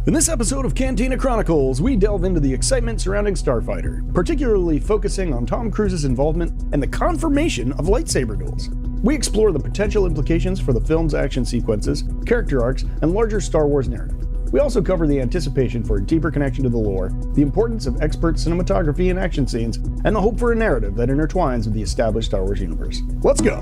In this episode of Cantina Chronicles, we delve into the excitement surrounding Starfighter, particularly focusing on Tom Cruise's involvement and the confirmation of lightsaber duels. We explore the potential implications for the film's action sequences, character arcs, and larger Star Wars narrative. We also cover the anticipation for a deeper connection to the lore, the importance of expert cinematography and action scenes, and the hope for a narrative that intertwines with the established Star Wars universe. Let's go!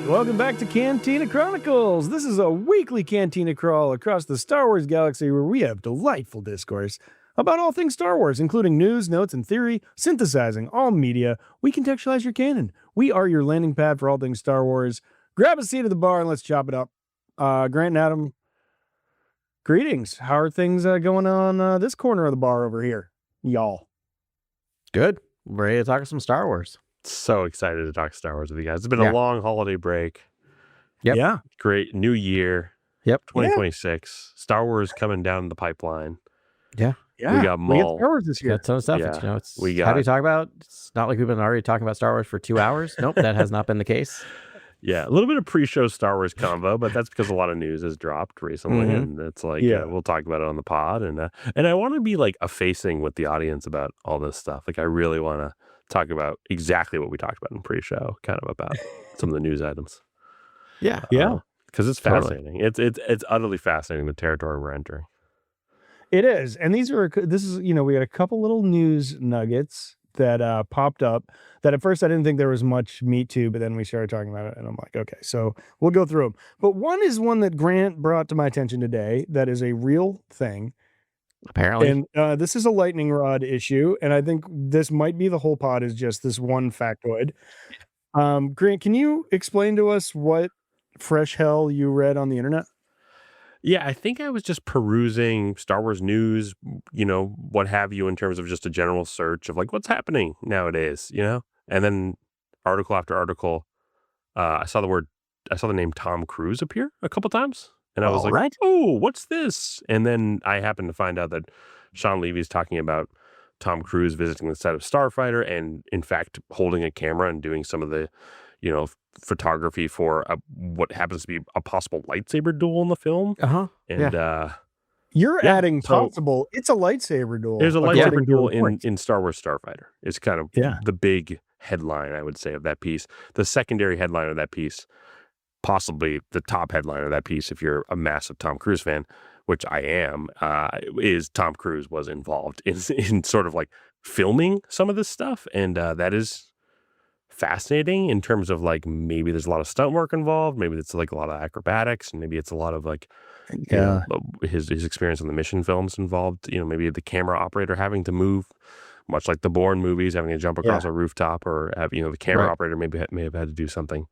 Welcome back to Cantina Chronicles. This is a weekly Cantina crawl across the Star Wars galaxy where we have delightful discourse about all things Star Wars, including news, notes, and theory, synthesizing all media. We contextualize your canon. We are your landing pad for all things Star Wars. Grab a seat at the bar and let's chop it up. Grant and Adam, greetings. How are things going on this corner of the bar over here, y'all? Good. Ready to talk some Star Wars. So excited to talk Star Wars with you guys. It's been a long holiday break. Yep. Yeah. Great new year. Yep. 2026. Yeah. Star Wars coming down the pipeline. Yeah. Yeah. We got Maul. Star Wars this year. Got a ton of stuff. Yeah. It's, you know, it's, We got, how do you talk about? It's not like we've been already talking about Star Wars for 2 hours. Nope, that has not been the case. Yeah, a little bit of pre-show Star Wars convo, but that's because a lot of news has dropped recently, and it's like we'll talk about it on the pod, and I want to be like effacing with the audience about all this stuff. Like I really want to talk about exactly what we talked about in pre-show, kind of about some of the news items. Yeah, because it's fascinating. It's utterly fascinating, the territory we're entering. It is, and this is we had a couple little news nuggets that popped up that at first I didn't think there was much meat to, but then we started talking about it and I'm like, okay, so we'll go through them. But one is one that Grant brought to my attention today that is a real thing. Apparently. And this is a lightning rod issue, and I think this might be the whole pod is just this one factoid. Grant, can you explain to us what fresh hell you read on the internet? Yeah, I think I was just perusing Star Wars news, what have you, in terms of just a general search of like what's happening nowadays, and then article after article, I saw the name Tom Cruise appear a couple times, and I was like, right. Oh, what's this? And then I happened to find out that Shawn Levy is talking about Tom Cruise visiting the set of Starfighter and in fact holding a camera and doing some of the, photography for what happens to be a possible lightsaber duel in the film. And you're adding possible. It's a lightsaber duel. There's a lightsaber duel in Star Wars Starfighter. It's kind of the big headline, I would say, of that piece. The secondary headline of that piece, possibly the top headline of that piece, if you're a massive Tom Cruise fan, which I am, is Tom Cruise was involved in sort of like filming some of this stuff, and that is fascinating in terms of like maybe there's a lot of stunt work involved, maybe it's like a lot of acrobatics, and maybe it's a lot of like his experience on the mission films involved, maybe the camera operator having to move, much like the Bourne movies, having to jump across a rooftop, or have the camera operator may have had to do something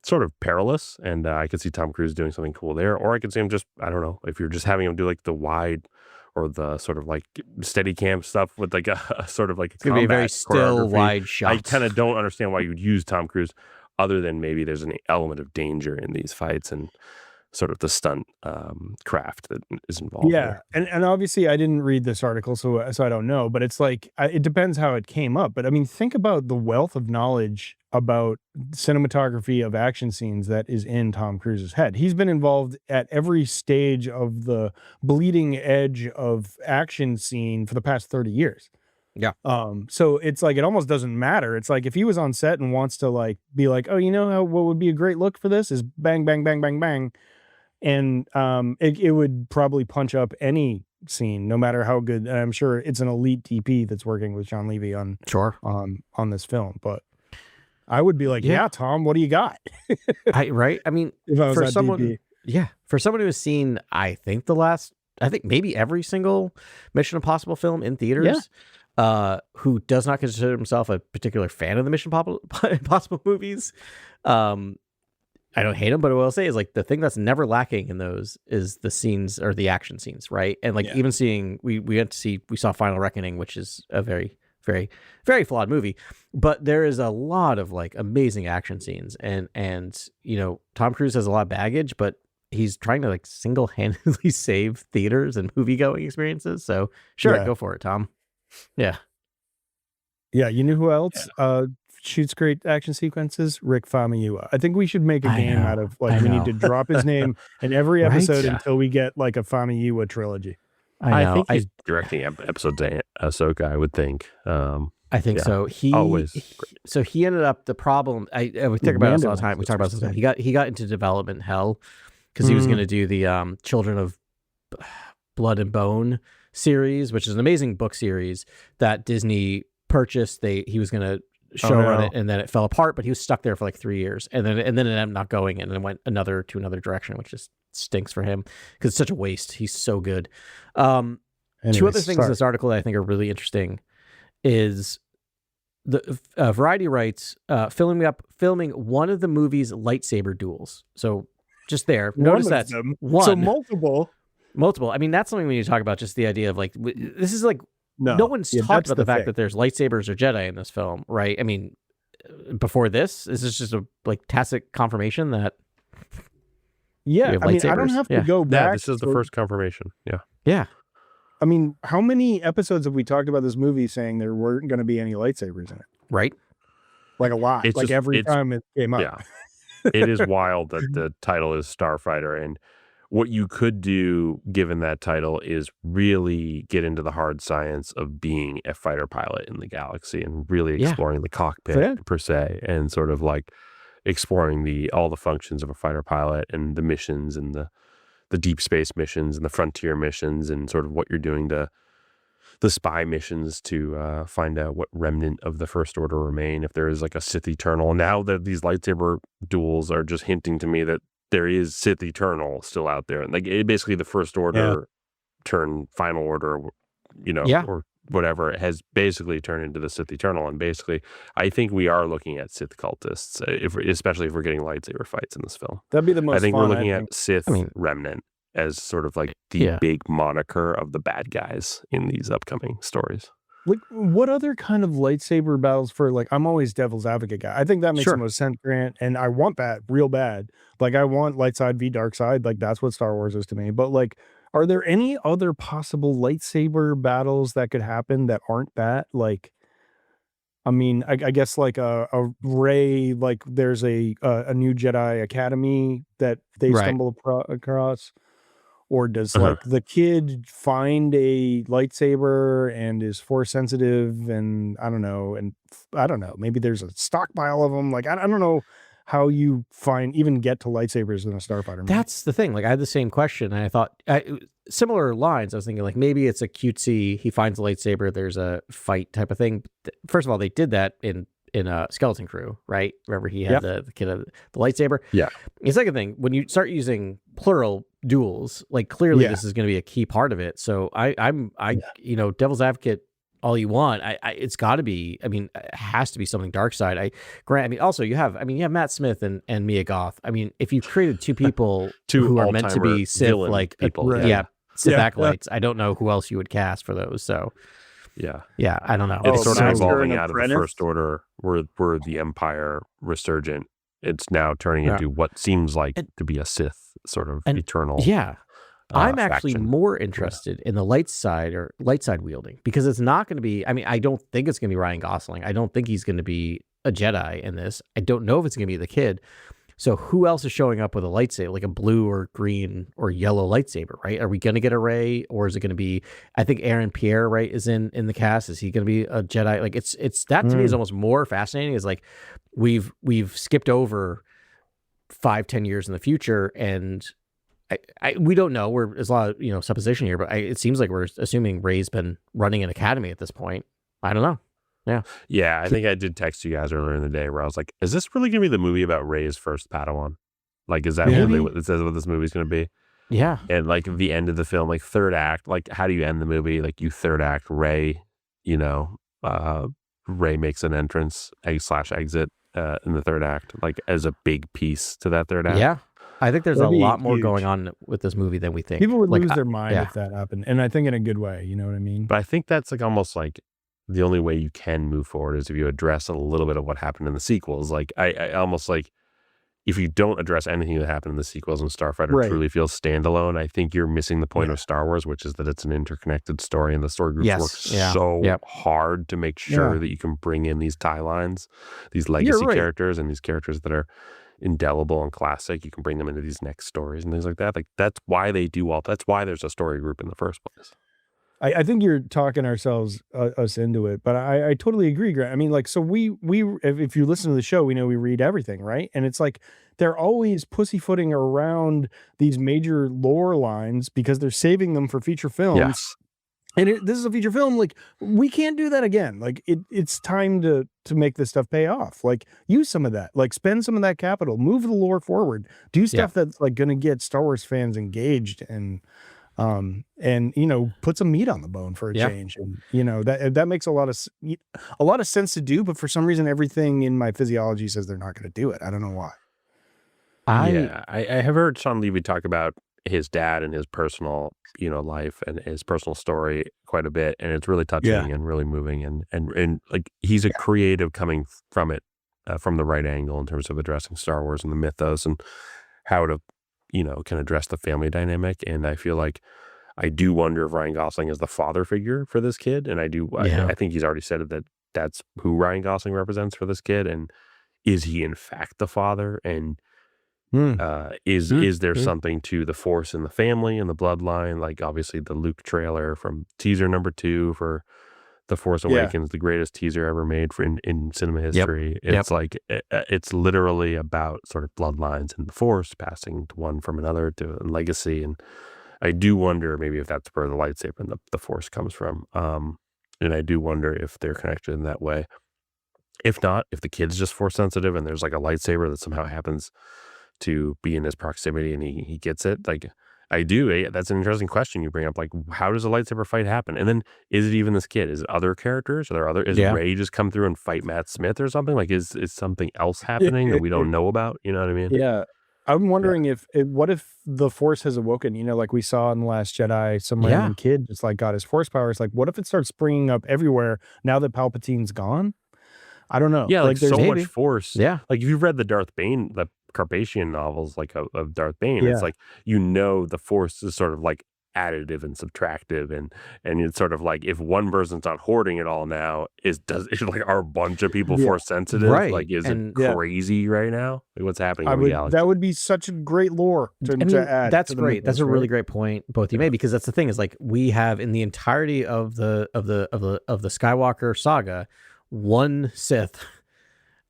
sort of perilous, and I could see Tom Cruise doing something cool there, or I could see him just, I don't know, if you're just having him do like the wide or the sort of like steady cam stuff with like a sort of like it's gonna be a very still wide shot. I kind of don't understand why you'd use Tom Cruise other than maybe there's an element of danger in these fights and sort of the stunt craft that is involved. Yeah, and obviously I didn't read this article, so I don't know, but it's like it depends how it came up. But I mean, think about the wealth of knowledge about cinematography of action scenes that is in Tom Cruise's head. He's been involved at every stage of the bleeding edge of action scene for the past 30 years. Yeah. So it's like, it almost doesn't matter. It's like if he was on set and wants to like be like, oh, what would be a great look for this is bang, bang, bang, bang, bang. And it would probably punch up any scene, no matter how good. And I'm sure it's an elite DP that's working with Shawn Levy on this film. But I would be like, yeah Tom, what do you got? Right. I mean, if I was for that someone, DP. for someone who has seen, I think maybe every single Mission Impossible film in theaters, who does not consider himself a particular fan of the Mission Impossible movies, I don't hate them, but what I'll say is like the thing that's never lacking in those is the scenes or the action scenes, right? And like even seeing we saw Final Reckoning, which is a very, very, very flawed movie, but there is a lot of like amazing action scenes, and you know, Tom Cruise has a lot of baggage, but he's trying to like single-handedly save theaters and movie-going experiences. So sure, go for it, Tom. Yeah. You know who else shoots great action sequences? Rick Famuyiwa. I think we should make a game out of like we need to drop his name in every episode until we get like a Famuyiwa trilogy. I think he's directing episodes of Ahsoka, I would think. I think so. He ended up the problem. We talk about this all the time. We talk about this. He got into development hell because he was going to do the Children of Blood and Bone series, which is an amazing book series that Disney purchased. He was going to show run it, and then it fell apart. But he was stuck there for like 3 years, and then it ended up not going, and then went another direction, which just stinks for him because it's such a waste. He's so good. Two other things in this article that I think are really interesting is the Variety writes filming one of the movie's lightsaber duels. So just there, notice that one. So multiple. I mean, that's something we need to talk about. Just the idea of like this is like no one's talked about the fact that there's lightsabers or Jedi in this film, right? I mean, before this, is this just a like tacit confirmation that? Yeah, I mean, I don't have to go back. Yeah, this is the first confirmation. Yeah. I mean, how many episodes have we talked about this movie saying there weren't going to be any lightsabers in it? Right. Like a lot. It's like just, every time it came up. Yeah. It is wild that the title is Starfighter. And what you could do, given that title, is really get into the hard science of being a fighter pilot in the galaxy and really exploring the cockpit per se, and sort of like exploring all the functions of a fighter pilot and the missions and the deep space missions and the frontier missions and sort of what you're doing to the spy missions to find out what remnant of the First Order remain, if there is like a Sith Eternal. Now that these lightsaber duels are just hinting to me that there is Sith Eternal still out there. And like basically the First Order turn Final Order, or whatever, has basically turned into the Sith Eternal. And basically, I think we are looking at Sith cultists, especially if we're getting lightsaber fights in this film. That'd be the most I think we're looking at Sith Remnant as sort of like the big moniker of the bad guys in these upcoming stories. Like, what other kind of lightsaber battles for, like, I'm always devil's advocate guy. I think that makes the most sense, Grant, and I want that real bad. Like, I want light side v dark side. Like, that's what Star Wars is to me. But, like, are there any other possible lightsaber battles that could happen that aren't that? Like, I mean, I guess like a Rey, like there's a new Jedi Academy that they stumble across. Or does like the kid find a lightsaber and is force sensitive, and I don't know, maybe there's a stockpile of them. Like I don't know how you even get to lightsabers in a Starfighter movie. That's the thing. Like I had the same question, and I thought similar lines. I was thinking like maybe it's a cutesy. He finds a lightsaber. There's a fight type of thing. First of all, they did that in a Skeleton Crew, right? Remember he had the kid of the lightsaber. Yeah. The second thing, when you start using plural duels, like clearly this is going to be a key part of it. So I'm devil's advocate all you want. It's got to be. I mean, it has to be something dark side. Grant. I mean, also you have Matt Smith and Mia Goth. I mean, if you've created two people who are meant to be Sith like people, Sith acolytes, I don't know who else you would cast for those. So. Yeah, I don't know. It's sort of evolving out of the First Order, where the Empire resurgent. It's now turning into what seems like to be a Sith sort of eternal. Yeah, I'm actually more interested in the light side wielding, because it's not going to be. I mean, I don't think it's going to be Ryan Gosling. I don't think he's going to be a Jedi in this. I don't know if it's going to be the kid. So who else is showing up with a lightsaber, like a blue or green or yellow lightsaber, right? Are we going to get a Rey, or is it going to be, I think Aaron Pierre, right, is in the cast. Is he going to be a Jedi? Like it's that to me is almost more fascinating, is like we've skipped over 5-10 years in the future, and we don't know. There's a lot of supposition here, but it seems like we're assuming Rey's been running an academy at this point. I don't know. Yeah, I think I did text you guys earlier in the day where I was like, is this really going to be the movie about Rey's first Padawan? Like, is that really what it says what this movie's going to be? Yeah. And like the end of the film, like third act, like how do you end the movie? Like you third act Rey, Rey makes an entrance, /exit, in the third act, like as a big piece to that third act. Yeah, I think there's a lot more going on with this movie than we think. People would lose their mind if that happened, and I think in a good way. You know what I mean? But I think that's like almost like the only way you can move forward is if you address a little bit of what happened in the sequels. Like I almost like if you don't address anything that happened in the sequels and Starfighter truly feels standalone, I think you're missing the point of Star Wars, which is that it's an interconnected story, and the story groups work so hard to make sure that you can bring in these tie lines, these legacy characters, and these characters that are indelible and classic. You can bring them into these next stories and things like that. Like that's why they do all. That's why there's a story group in the first place. I think you're talking us into it, but I totally agree, Grant. I mean, like, so we if you listen to the show, we know we read everything, right? And it's like they're always pussyfooting around these major lore lines because they're saving them for feature films. Yes. And this is a feature film. Like, we can't do that again. Like, it's time to make this stuff pay off. Like, use some of that. Like, spend some of that capital. Move the lore forward. Do stuff that's like going to get Star Wars fans engaged and put some meat on the bone for a change. And that makes a lot of sense to do. But for some reason, everything in my physiology says they're not going to do it. I don't know why. I have heard Shawn Levy talk about his dad and his personal life and his personal story quite a bit, and it's really touching and really moving, and like he's a creative coming from it from the right angle in terms of addressing Star Wars and the mythos and how to can address the family dynamic. And I feel like I do wonder if Ryan Gosling is the father figure for this kid, and I think he's already said it, that that's who Ryan Gosling represents for this kid. And is he in fact the father? And is there something to the Force in the family and the bloodline? Like obviously the Luke trailer from teaser number 2 for The Force Awakens, the greatest teaser ever made in cinema history. It's like it's literally about sort of bloodlines and the Force passing to one from another to a legacy. And I do wonder maybe if that's where the lightsaber and the Force comes from. And I do wonder if they're connected in that way. If not, if the kid's just Force sensitive and there's like a lightsaber that somehow happens to be in his proximity and he gets it. Like I do. That's an interesting question you bring up. Like, how does a lightsaber fight happen? And then is it even this kid? Is it other characters? Are there other? Is Rey just come through and fight Matt Smith or something? Like, is something else happening that we don't know about? You know what I mean? Yeah. I'm wondering what if the Force has awoken? Like we saw in The Last Jedi, some random kid just like got his Force powers. Like, what if it starts springing up everywhere now that Palpatine's gone? I don't know. Yeah, like there's so much Force. Yeah, like if you've read the Darth Bane, the Carpathian novels, like of Darth Bane, it's like the Force is sort of like additive and subtractive, and it's sort of like if one person's not hoarding it all now, is like are a bunch of people Force sensitive? Right. Like is it crazy right now? Like, what's happening in the galaxy? That would be such a great lore to add. That's great. That's a really great point both you made, because that's the thing is like we have in the entirety of the Skywalker saga, one Sith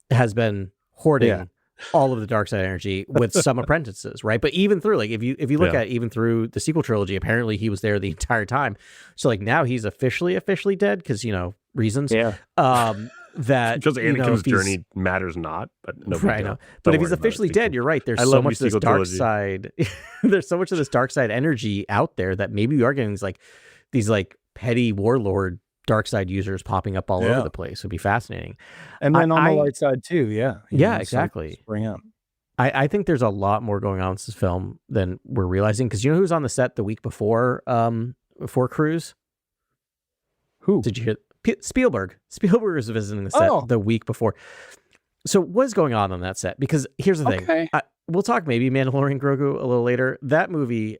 has been hoarding all of the dark side energy with some apprentices, right? But even through, like, if you look at even through the sequel trilogy, apparently he was there the entire time. So like now he's officially dead because reasons. Yeah. That because Anakin's journey matters not, but right. No. But if he's officially dead, you're right. There's so much of this dark side. There's so much of this dark side energy out there that maybe we are getting these petty warlord dark side users popping up all over the place. Would be fascinating. And then on the light side too. Yeah, exactly. Bring up. I think there's a lot more going on in this film than we're realizing, because you know who was on the set the week before Cruise? Who did you hear? Spielberg was visiting the set the week before. So what's going on that set? Because here's the thing. We'll talk maybe Mandalorian Grogu a little later. That movie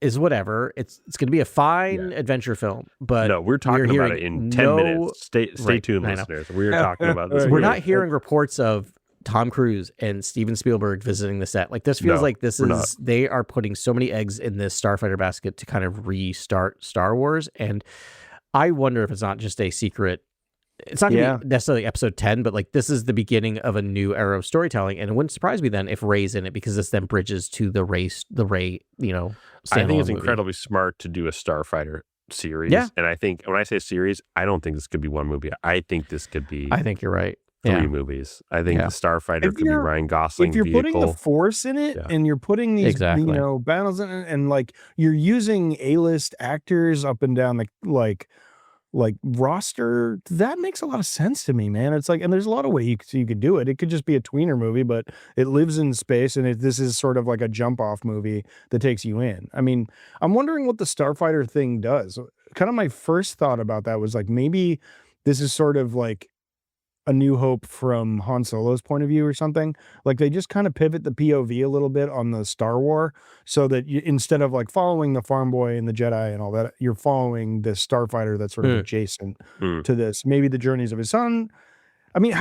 is whatever. It's going to be a fine adventure film, but no, we're talking about it in 10 minutes. Stay tuned, listeners. We're talking about this. We're not hearing reports of Tom Cruise and Steven Spielberg visiting the set. Like this feels like they are putting so many eggs in this Starfighter basket to kind of restart Star Wars. And I wonder if it's not just a secret. It's not going to be necessarily episode 10, but like this is the beginning of a new era of storytelling. And it wouldn't surprise me then if Rey's in it, because this then bridges to the Rey, I think it's incredibly smart to do a Starfighter series. Yeah. And I think when I say series, I don't think this could be one movie. I think this could be. I think you're right. 3 movies. I think the Starfighter could be Ryan Gosling. If you're putting the Force in it and you're putting these battles in it, and like you're using A-list actors up and down the like roster, that makes a lot of sense to me, man. It's like, and there's a lot of ways you could do it. It could just be a tweener movie, but it lives in space, and this is sort of like a jump off movie that takes you in. I mean, I'm wondering what the Starfighter thing does. Kind of my first thought about that was like, maybe this is sort of like A New Hope from Han Solo's point of view or something. Like they just kind of pivot the POV a little bit on the Star War, so that instead of like following the farm boy and the Jedi and all that, you're following this Starfighter that's sort of adjacent to this. Maybe the journeys of his son. I mean,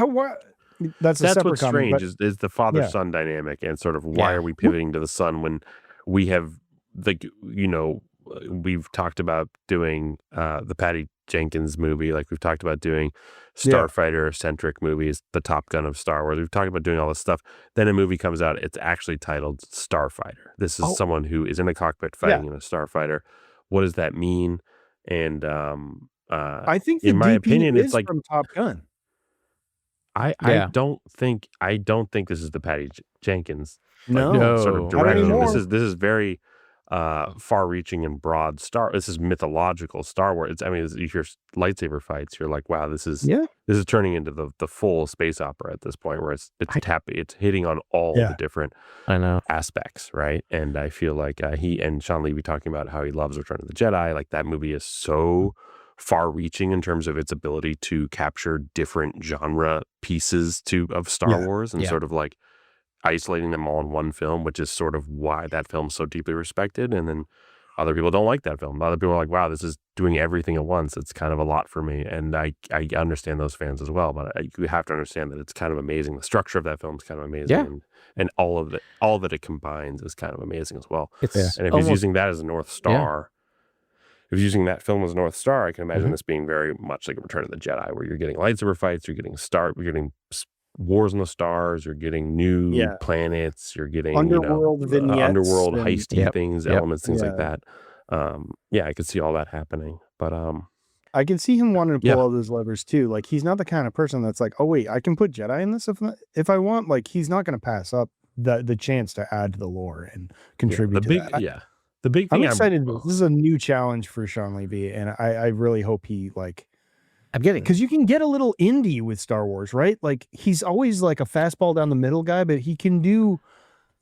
that's what's strange is the father-son dynamic, and sort of why are we pivoting to the son when we have we've talked about doing the Patty Jenkins movie, like we've talked about doing Starfighter-centric movies, the Top Gun of Star Wars. We've talked about doing all this stuff. Then a movie comes out, it's actually titled Starfighter. This is someone who is in a cockpit fighting in a starfighter. What does that mean? And I think in my opinion, it's like from Top Gun. I don't think this is the Patty Jenkins no sort of direction. This is very far-reaching and broad this is mythological Star Wars. You hear lightsaber fights, you're like, wow, this is turning into the full space opera at this point, where it's hitting on all the different aspects, right? And I feel like he and Shawn Levy talking about how he loves Return of the Jedi, like that movie is so far-reaching in terms of its ability to capture different genre pieces of Star Wars, and sort of like isolating them all in one film, which is sort of why that film's so deeply respected. And then other people don't like that film. Other people are like, wow, this is doing everything at once. It's kind of a lot for me. And I understand those fans as well, but you have to understand that it's kind of amazing. The structure of that film is kind of amazing. And all that it combines is kind of amazing as well. And if he's using that as a North Star, if he's using that film as a North Star, I can imagine this being very much like a Return of the Jedi, where you're getting lightsaber fights, you're getting wars in the stars, you're getting new planets, you're getting underworld vignettes, underworld heisty things, elements, things like that. I could see all that happening, but I can see him wanting to pull all those levers too. Like he's not the kind of person that's like, oh wait, I can put Jedi in this if I want. Like he's not going to pass up the chance to add to the lore and contribute to that. The big thing I'm excited. This is a new challenge for Shawn Levy, and I really hope he because you can get a little indie with Star Wars, right? Like he's always like a fastball down the middle guy, but he can do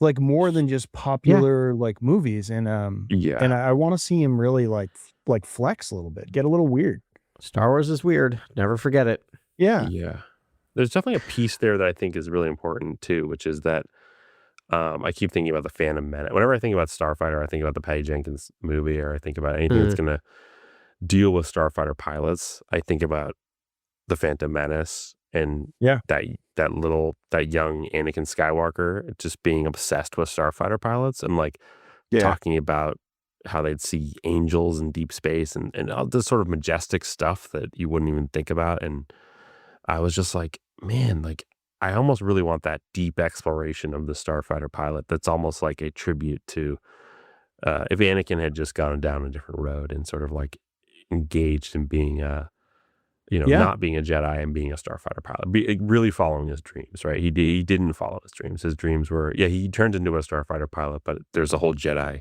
like more than just popular like movies. And and I want to see him really like flex a little bit, get a little weird. Star Wars is weird. Never forget it. Yeah. There's definitely a piece there that I think is really important too, which is that I keep thinking about the Phantom Menace. Whenever I think about Starfighter, I think about the Patty Jenkins movie, or I think about anything that's going to deal with Starfighter pilots. I think about the Phantom Menace and that young Anakin Skywalker just being obsessed with Starfighter pilots and talking about how they'd see angels in deep space and all this sort of majestic stuff that you wouldn't even think about. And I was just like, man, like I almost really want that deep exploration of the Starfighter pilot. That's almost like a tribute to if Anakin had just gone down a different road and sort of like engaged in being not being a Jedi and being a Starfighter pilot, really following his dreams, right? He didn't follow his dreams. His dreams were, he turned into a Starfighter pilot, but there's a whole Jedi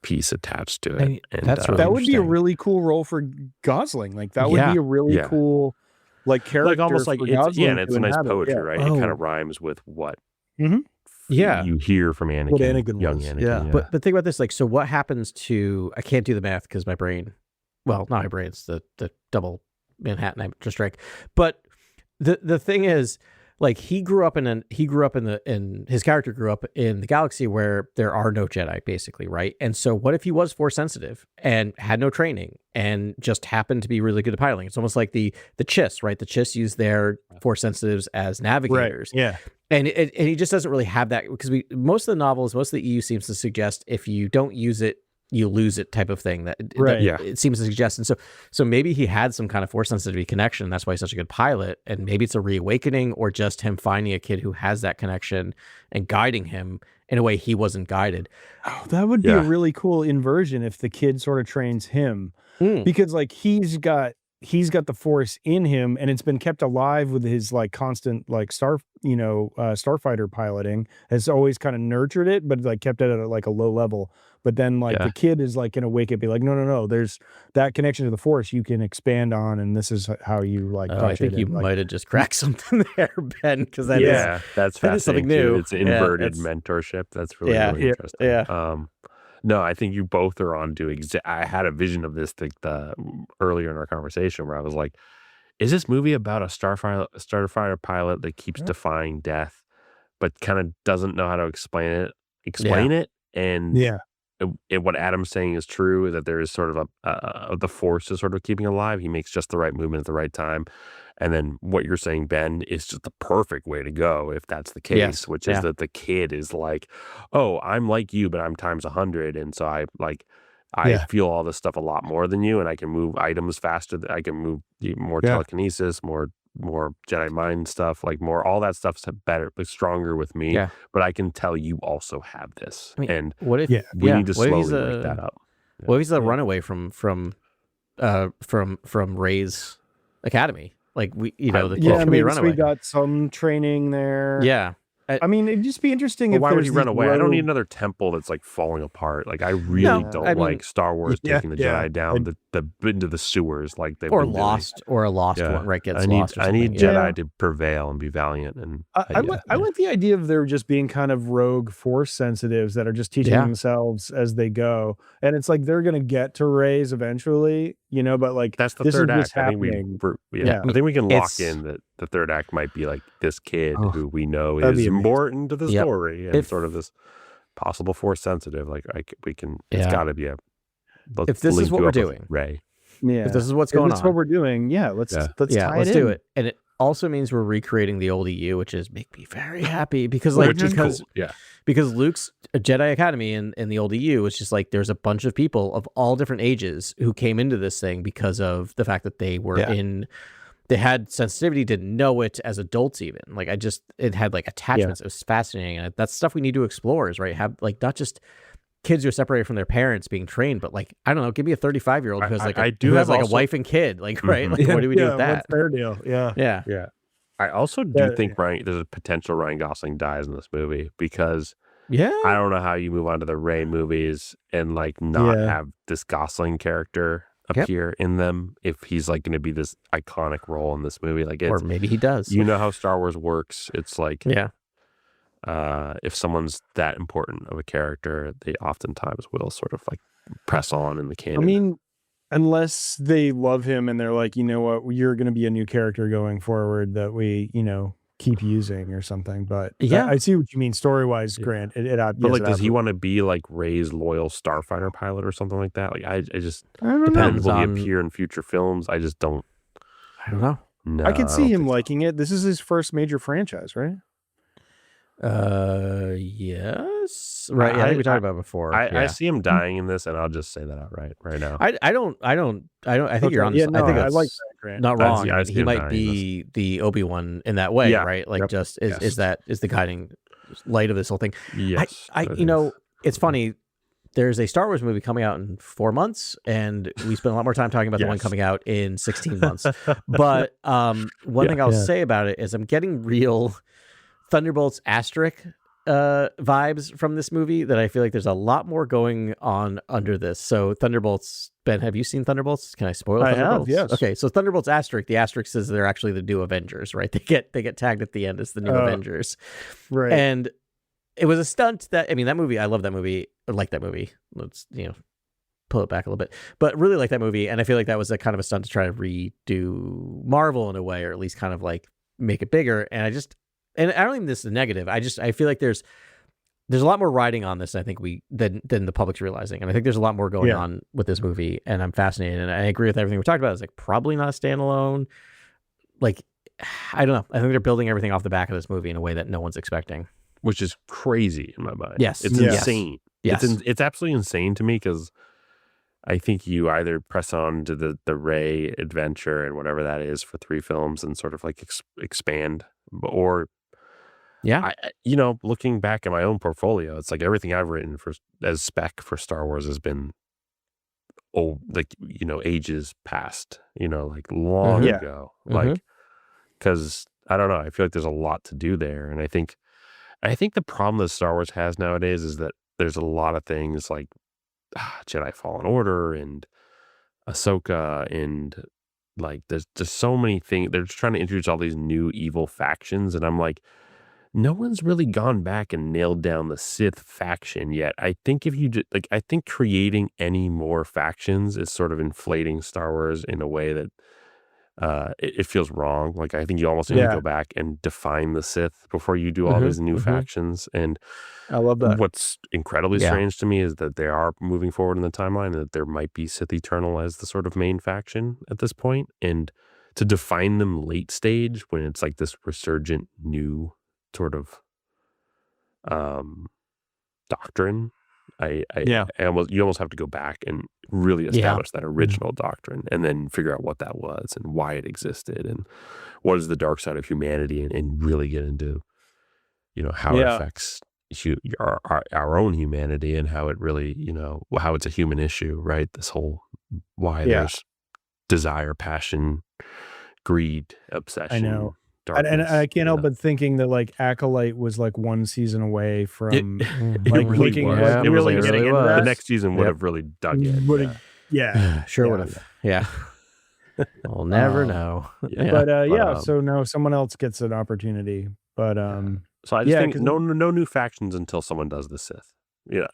piece attached to it. And that's really that would be a really cool role for Gosling. Like that would be a really cool character, like almost like it's and it's a nice poetry, right? It kind of rhymes with what you hear from Anakin, young Anakin. But think about this, like, so what happens to, I can't do the math because my brain, well, not my brain, it's the double Manhattan I just drank. But the thing is, like, his character grew up in the galaxy where there are no Jedi, basically, right? And so what if he was force sensitive and had no training and just happened to be really good at piloting? It's almost like the Chiss, right? The Chiss use their force sensitives as navigators. Right. Yeah. And he just doesn't really have that, because most of the novels, most of the EU seems to suggest if you don't use it, you lose it type of thing. It seems to suggest. And so maybe he had some kind of force sensitivity connection. That's why he's such a good pilot. And maybe it's a reawakening, or just him finding a kid who has that connection and guiding him in a way he wasn't guided. Oh, that would be a really cool inversion if the kid sort of trains him, because like he's got he's got the Force in him, and it's been kept alive with his like constant like Starfighter piloting has always kind of nurtured it, but like kept it at like a low level. But then like the kid is like gonna wake up, be like, no, there's that connection to the Force you can expand on, and this is how you like. I think you might have just cracked something there, Ben, because that's fascinating something new. It's inverted mentorship. That's really interesting. Yeah. No, I think you both are on to I had a vision of this earlier in our conversation where I was like, is this movie about a starfighter pilot that keeps defying death, but kind of doesn't know how to explain it? And what Adam's saying is true, is that there is sort of the Force is sort of keeping alive. He makes just the right movement at the right time. And then what you're saying, Ben, is just the perfect way to go if that's the case, which is that the kid is like, oh, I'm like you, but I'm times 100. And so I feel all this stuff a lot more than you, and I can move items faster. I can move more telekinesis, more Jedi mind stuff, like all that stuff's better, but stronger with me. Yeah. But I can tell you also have this. I mean, and what if we need to slowly wake that up? What if he's a runaway from Rey's academy? Like the kid could be a runaway. We got some training there. Yeah. I mean, it'd just be interesting if why would he run away? I don't need another temple that's like falling apart. Like I really don't like Star Wars taking the Jedi down into the sewers like they've been lost doing. Or a lost one, right? Gets lost. I need Jedi to prevail and be valiant. And I like the idea of there just being kind of rogue Force sensitives that are just teaching themselves as they go, and it's like they're gonna get to Rey's eventually, but like that's the third act. I think we can lock in that the third act might be like this kid who we know is important to the story and sort of this possible Force sensitive. Like we can. It's got to be if this is what we're doing, Rey. Yeah. If this is what's going on. That's what we're doing. Yeah. Let's do it. And it also means we're recreating the old EU, which is make me very happy because Luke's Jedi Academy in the old EU is just like there's a bunch of people of all different ages who came into this thing because of the fact that they were they had sensitivity, didn't know it as adults even. Like it had like attachments. It was fascinating. And that's stuff we need to explore is have like not just kids who are separated from their parents being trained, but like, I don't know, give me a 35-year-old who has like a wife and kid. Like, right? Like, what do we do with that? What's their deal? Yeah. I also do think there's a potential Ryan Gosling dies in this movie because I don't know how you move on to the Rey movies and like not have this Gosling character appear in them if he's like going to be this iconic role in this movie. Like, or maybe he does. You know how Star Wars works. It's like, if someone's that important of a character, they oftentimes will sort of like press on in the canon. I mean, unless they love him and they're like, you know what, you're going to be a new character going forward that we, keep using or something. But I see what you mean story-wise, Grant. Does he want to be like Rey's loyal starfighter pilot or something like that? Like, I don't depends know. Will on... he appear in future films? I just don't. I don't know. No, I could see him liking it. This is his first major franchise, right? Yes. Right. Yeah, I think we talked about it before. I see him dying in this, and I'll just say that outright right now. I don't. I think you're on. Yeah, no, I think I like that, Grant. Not wrong. He might be the Obi-Wan in that way, right? Like, just is the guiding light of this whole thing. Yes. It's funny. There's a Star Wars movie coming out in 4 months, and we spent a lot more time talking about the one coming out in 16 months. But one thing I'll say about it is I'm getting real Thunderbolts asterisk vibes from this movie that I feel like there's a lot more going on under this. So Thunderbolts, Ben, have you seen Thunderbolts? Can I spoil Thunderbolts? I have, yes. Okay, so Thunderbolts asterisk, the asterisk says they're actually the new Avengers, right? They get tagged at the end as the new Avengers. Right. And it was a stunt that, that movie, I love that movie. I like that movie. Let's, pull it back a little bit, but really like that movie. And I feel like that was a kind of a stunt to try to redo Marvel in a way, or at least kind of like make it bigger. And I don't even this is a negative. I feel like there's a lot more riding on this, I think, than the public's realizing. And I think there's a lot more going on with this movie, and I'm fascinated. And I agree with everything we talked about. It's like probably not a standalone. Like, I don't know. I think they're building everything off the back of this movie in a way that no one's expecting. Which is crazy in my mind. Yes. It's insane. Yes. It's absolutely insane to me because I think you either press on to the Rey adventure and whatever that is for 3 films and sort of like expand, or looking back at my own portfolio, it's like everything I've written as spec for Star Wars has been ages past, like long ago, like, because I don't know, I feel like there's a lot to do there, and I think the problem that Star Wars has nowadays is that there's a lot of things like Jedi Fallen Order and Ahsoka, and like there's just so many things. They're just trying to introduce all these new evil factions, and I'm like, no one's really gone back and nailed down the Sith faction yet. I think if you I think creating any more factions is sort of inflating Star Wars in a way that it feels wrong. Like, I think you almost need to go back and define the Sith before you do all these new factions. And I love that. What's incredibly strange to me is that they are moving forward in the timeline, and that there might be Sith Eternal as the sort of main faction at this point. And to define them late stage when it's like this resurgent new sort of doctrine, you almost have to go back and really establish that original doctrine, and then figure out what that was and why it existed, and what is the dark side of humanity, and really get into how it affects our own humanity, and how it really how it's a human issue, right? This whole why there's desire, passion, greed, obsession. I know. And I can't help but thinking that like Acolyte was like one season away from like really looking was. like It was really like getting into that. the next season would have really dug in. Sure would have. Yeah. We'll never know. But so now someone else gets an opportunity. But so I just think no new factions until someone does the Sith.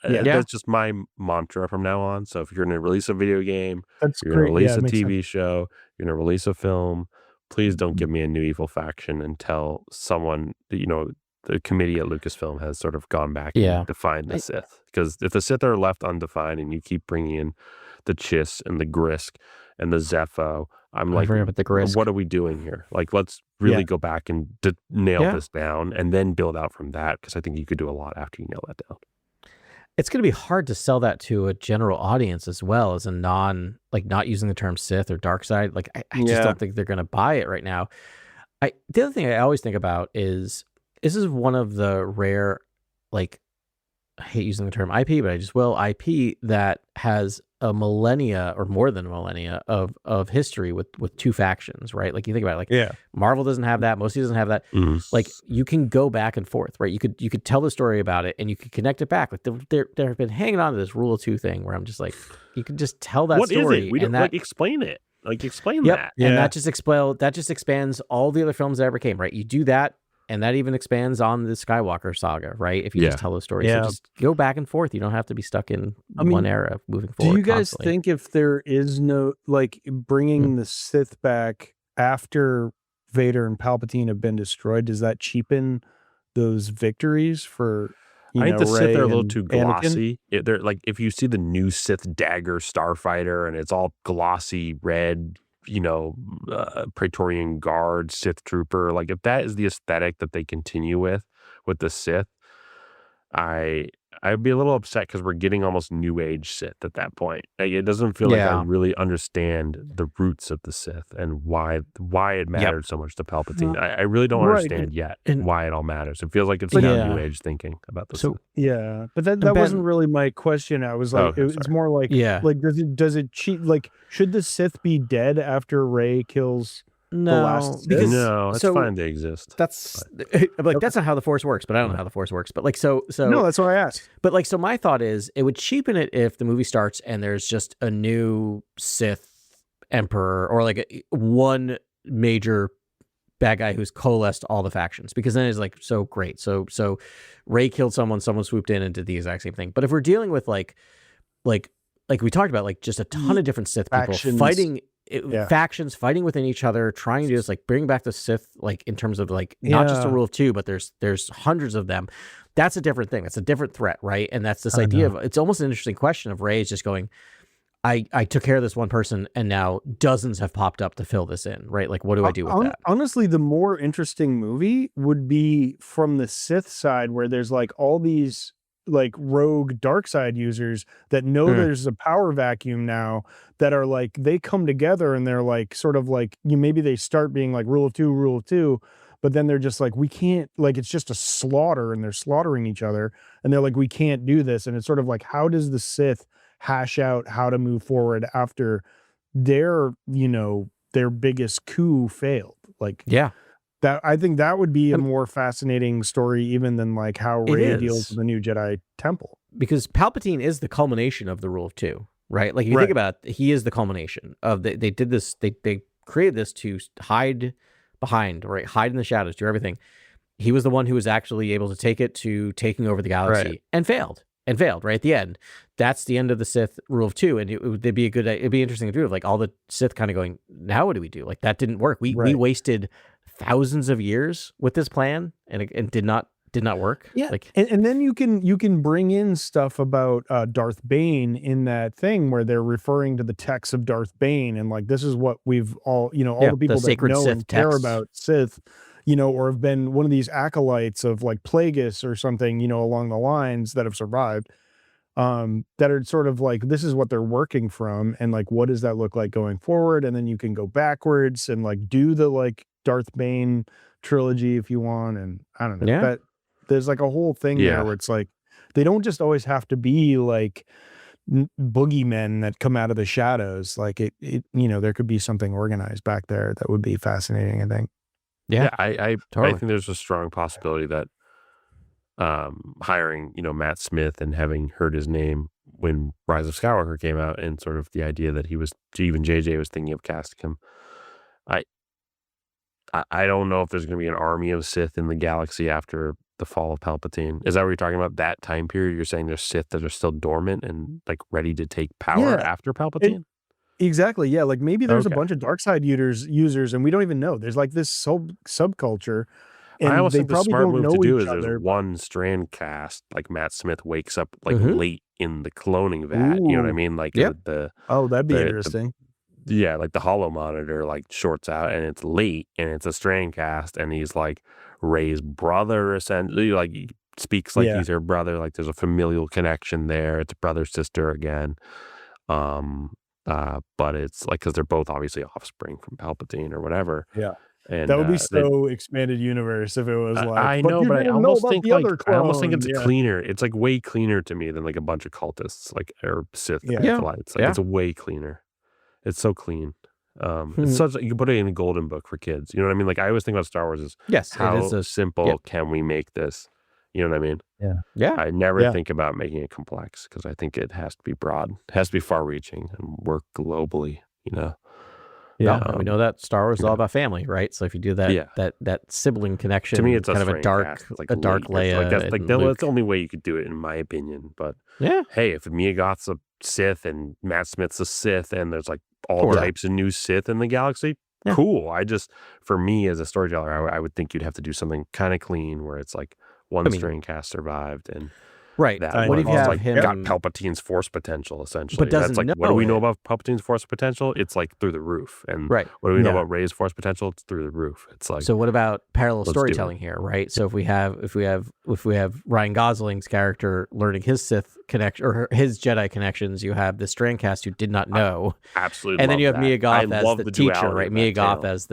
That's just my mantra from now on. So if you're going to release a video game, you're going to release a TV show, you're going to release a film, please don't give me a new evil faction until someone, the committee at Lucasfilm has sort of gone back and defined the Sith. Because if the Sith are left undefined and you keep bringing in the Chiss and the Grisk and the Zepho, I'm like, what are we doing here? Like, let's really go back and nail this down, and then build out from that, because I think you could do a lot after you nail that down. It's going to be hard to sell that to a general audience as well, as a not using the term Sith or dark side. Like, I just don't think they're going to buy it right now. The other thing I always think about is, this is one of the rare, like, I hate using the term IP, but I just will, IP that has a millennia or more than a millennia of history with two factions, right? Like, you think about it, like Marvel doesn't have that, most doesn't have that. Like, you can go back and forth, right? You could tell the story about it, and you could connect it back. Like, they've been hanging on to this rule of two thing, where I'm just like, you can just tell that story. What is it? We don't explain it. Like, explain that. And that just expands all the other films that ever came, right? You do that, and that even expands on the Skywalker saga, right? If you just tell those stories. So just go back and forth. You don't have to be stuck in one era moving forward. Do you guys constantly. think if there is no, like, bringing the Sith back after Vader and Palpatine have been destroyed, does that cheapen those victories for, I think the Rey Sith are a little too Anakin? glossy. They're like, if you see the new Sith dagger Starfighter, and it's all glossy red, Praetorian Guard, Sith Trooper, like, if that is the aesthetic that they continue with the Sith, I'd be a little upset, because we're getting almost new age Sith at that point. Like, it doesn't feel like I really understand the roots of the Sith and why it mattered so much to Palpatine. I really don't understand yet why it all matters. It feels like it's now new age thinking about the Sith. Yeah, but that wasn't really my question. I was like, it's more like, like, does it cheat? Like, should the Sith be dead after Rey kills the last Sith? No, it's fine they exist. That's like, that's not how the Force works, but I don't know how the Force works. But like, so no, that's what I asked. But like, so my thought is, it would cheapen it if the movie starts and there's just a new Sith Emperor, or like one major bad guy who's coalesced all the factions, because then it's like, so great. So Rey killed someone swooped in and did the exact same thing. But if we're dealing with like we talked about, like, just a ton of different Sith people fighting. Factions fighting within each other, trying to do this, like, bring back the Sith, like, in terms of, like, not just a rule of two, but there's hundreds of them. That's a different thing. That's a different threat, right? And that's this idea of, it's almost an interesting question of Rey is just going, I took care of this one person, and now dozens have popped up to fill this in, right? Like, what do I do with that? Honestly, the more interesting movie would be from the Sith side, where there's like all these like rogue dark side users that know there's a power vacuum now, that are like, they come together and they're like, sort of like, maybe they start being like rule of two, but then they're just like, we can't, like, it's just a slaughter, and they're slaughtering each other, and they're like, we can't do this. And it's sort of like, how does the Sith hash out how to move forward after their biggest coup failed. Like, that, I think that would be a more fascinating story even than like how Rey deals with the new Jedi Temple. Because Palpatine is the culmination of the Rule of Two, right? Like if you think about it, he is the culmination of they did this, they created this to hide behind, right? Hide in the shadows, do everything. He was the one who was actually able to take it to taking over the galaxy and failed right at the end. That's the end of the Sith Rule of Two. And it'd be interesting to do, like all the Sith kind of going, now what do we do? Like that didn't work. We wasted thousands of years with this plan and it did not work. Yeah. Like, and then you can bring in stuff about Darth Bane in that thing where they're referring to the texts of Darth Bane, and like this is what we've all all the people that know and care about Sith, or have been one of these acolytes of like Plagueis or something, along the lines that have survived, that are sort of like, this is what they're working from, and like what does that look like going forward? And then you can go backwards and like do the like Darth Bane trilogy if you want, and I don't know that. There's like a whole thing there where it's like, they don't just always have to be like boogeymen that come out of the shadows. Like it there could be something organized back there that would be fascinating, I think. Yeah, I think there's a strong possibility that hiring, Matt Smith and having heard his name when Rise of Skywalker came out, and sort of the idea that even JJ was thinking of casting him. I don't know if there's going to be an army of Sith in the galaxy after the fall of Palpatine. Is that what you're talking about? That time period? You're saying there's Sith that are still dormant and like ready to take power after Palpatine? Exactly. Yeah. Like maybe there's a bunch of dark side users and we don't even know. There's like this subculture. And I almost think the smart move to do is other. There's one strand cast, like Matt Smith wakes up like late in the cloning vat. You know what I mean? Like that'd be interesting. Like the holo monitor like shorts out and it's late and it's a strand cast and he's like Rey's brother, essentially, like he speaks like he's her brother, like there's a familial connection there. It's brother sister again. But it's like, because they're both obviously offspring from Palpatine or whatever. Yeah. And that would be so expanded universe if it was like, I know, but I almost think it's Yeah. cleaner. It's like way cleaner to me than like a bunch of cultists, like or Sith acolytes. Like it's way cleaner. It's so clean. It's such, you can put it in a golden book for kids. You know what I mean? Like I always think about Star Wars as how simple can we make this? You know what I mean? Yeah. I never think about making it complex because I think it has to be broad. It has to be far-reaching and work globally. Yeah, we know that Star Wars is all about family, right? So if you do that, that sibling connection, to me, it's kind of a dark Leia. That's the only way you could do it, in my opinion. But hey, if Mia Goth's a Sith and Matt Smith's a Sith, and there's like all types of new Sith in the galaxy, cool. For me as a storyteller, I would think you'd have to do something kind of clean where it's like one string cast survived and. Right. That what if you have like him got Palpatine's force potential, essentially. But doesn't That's like, know what do we know it. about Palpatine's force potential? It's like through the roof. And right. what do we know about Rey's force potential? It's through the roof. It's like, so what about parallel storytelling here, right? So if we have Ryan Gosling's character learning his Sith connection or his Jedi connections, you have the Strandcast who did not know. Absolutely. And then you have Mia Goth as the teacher, right? Mia Goth tale. as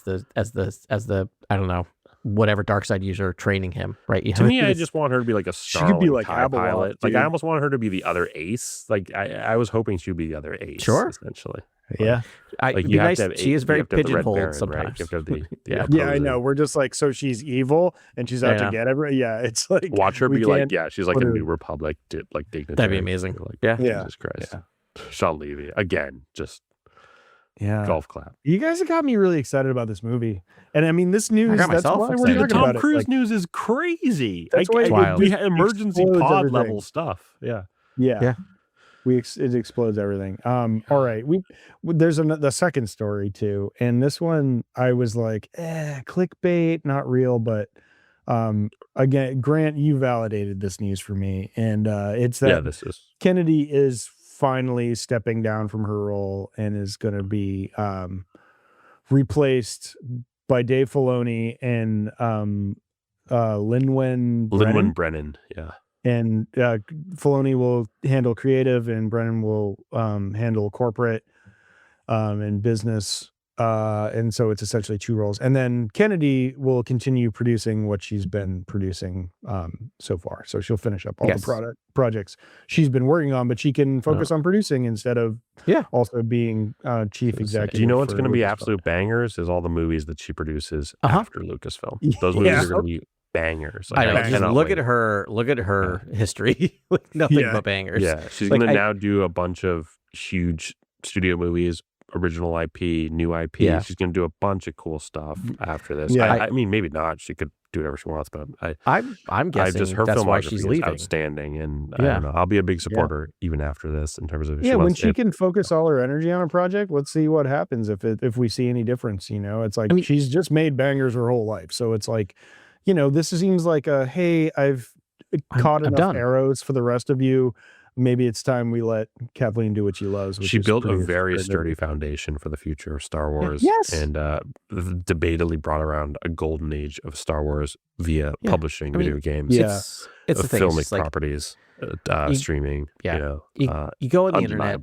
the I don't know, whatever dark side user training him, right? To me, I just want her to be like a Starling, she could be like pilot. Like I almost wanted her to be the other ace. Like I was hoping she would be the other ace. Sure. Essentially. Yeah. Like you have nice. to have she is very pigeonholed Baron, sometimes. Right? Yeah, I know. We're just like, so she's evil and she's out to get everyone. Yeah, it's like, watch her be like, she's like a New Republic, like dignitary. That'd be amazing. Like, Jesus Christ. Shawn Levy again, just golf clap. You guys have got me really excited about this movie, and I mean this news. That's why we're talking the Tom about Cruise it. news is crazy. That's why we had emergency pod level stuff. Yeah. It explodes everything. All right, there's the second story too, and this one I was like, clickbait, not real, but again, Grant, you validated this news for me, and it's that Kennedy is finally stepping down from her role and is going to be replaced by Dave Filoni and Lin-Wen Brennan. Yeah. And Filoni will handle creative and Brennan will handle corporate and business And so it's essentially 2 roles. And then Kennedy will continue producing what she's been producing so far. So she'll finish up all the projects she's been working on, but she can focus on producing instead of also being chief executive. Do you know what's going to be absolute bangers? Is all the movies that she produces after Lucasfilm. Those movies are going to be bangers. Like, I know. Just look at her history. Nothing but bangers. Yeah, she's going to now do a bunch of huge studio movies, original IP, new IP. Yeah. She's going to do a bunch of cool stuff after this. Yeah. I mean, maybe not. She could do whatever she wants, but I'm guessing just her that's filmography why she's leaving. Outstanding, and I don't know. I'll be a big supporter even after this in terms of when she can focus all her energy on a project. Let's see what happens if we see any difference. It's like she's just made bangers her whole life, so it's like, this seems like I've caught enough arrows for the rest of you. Maybe it's time we let Kathleen do what she loves. She built a very sturdy foundation for the future of Star Wars. And debatably brought around a golden age of Star Wars via publishing video games. It's the thing. Filmic properties, streaming. You go on the internet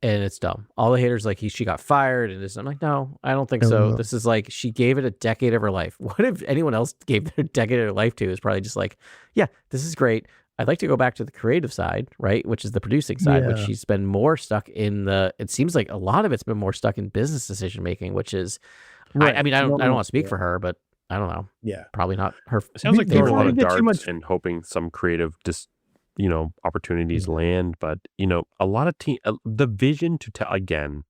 and it's dumb. All the haters she got fired, and I'm like, no, I don't think so. This is like she gave it a decade of her life. What if anyone else gave their decade of their life to? Is probably just like, this is great. I'd like to go back to the creative side, right? Which is the producing side, which she's been more stuck in it seems like a lot of it's been more stuck in business decision making, which is, right. I don't want to speak for her, but I don't know. Yeah. Probably not her. It sounds like throwing a lot of darts and hoping some creative opportunities land, but a lot of the vision to tell, again,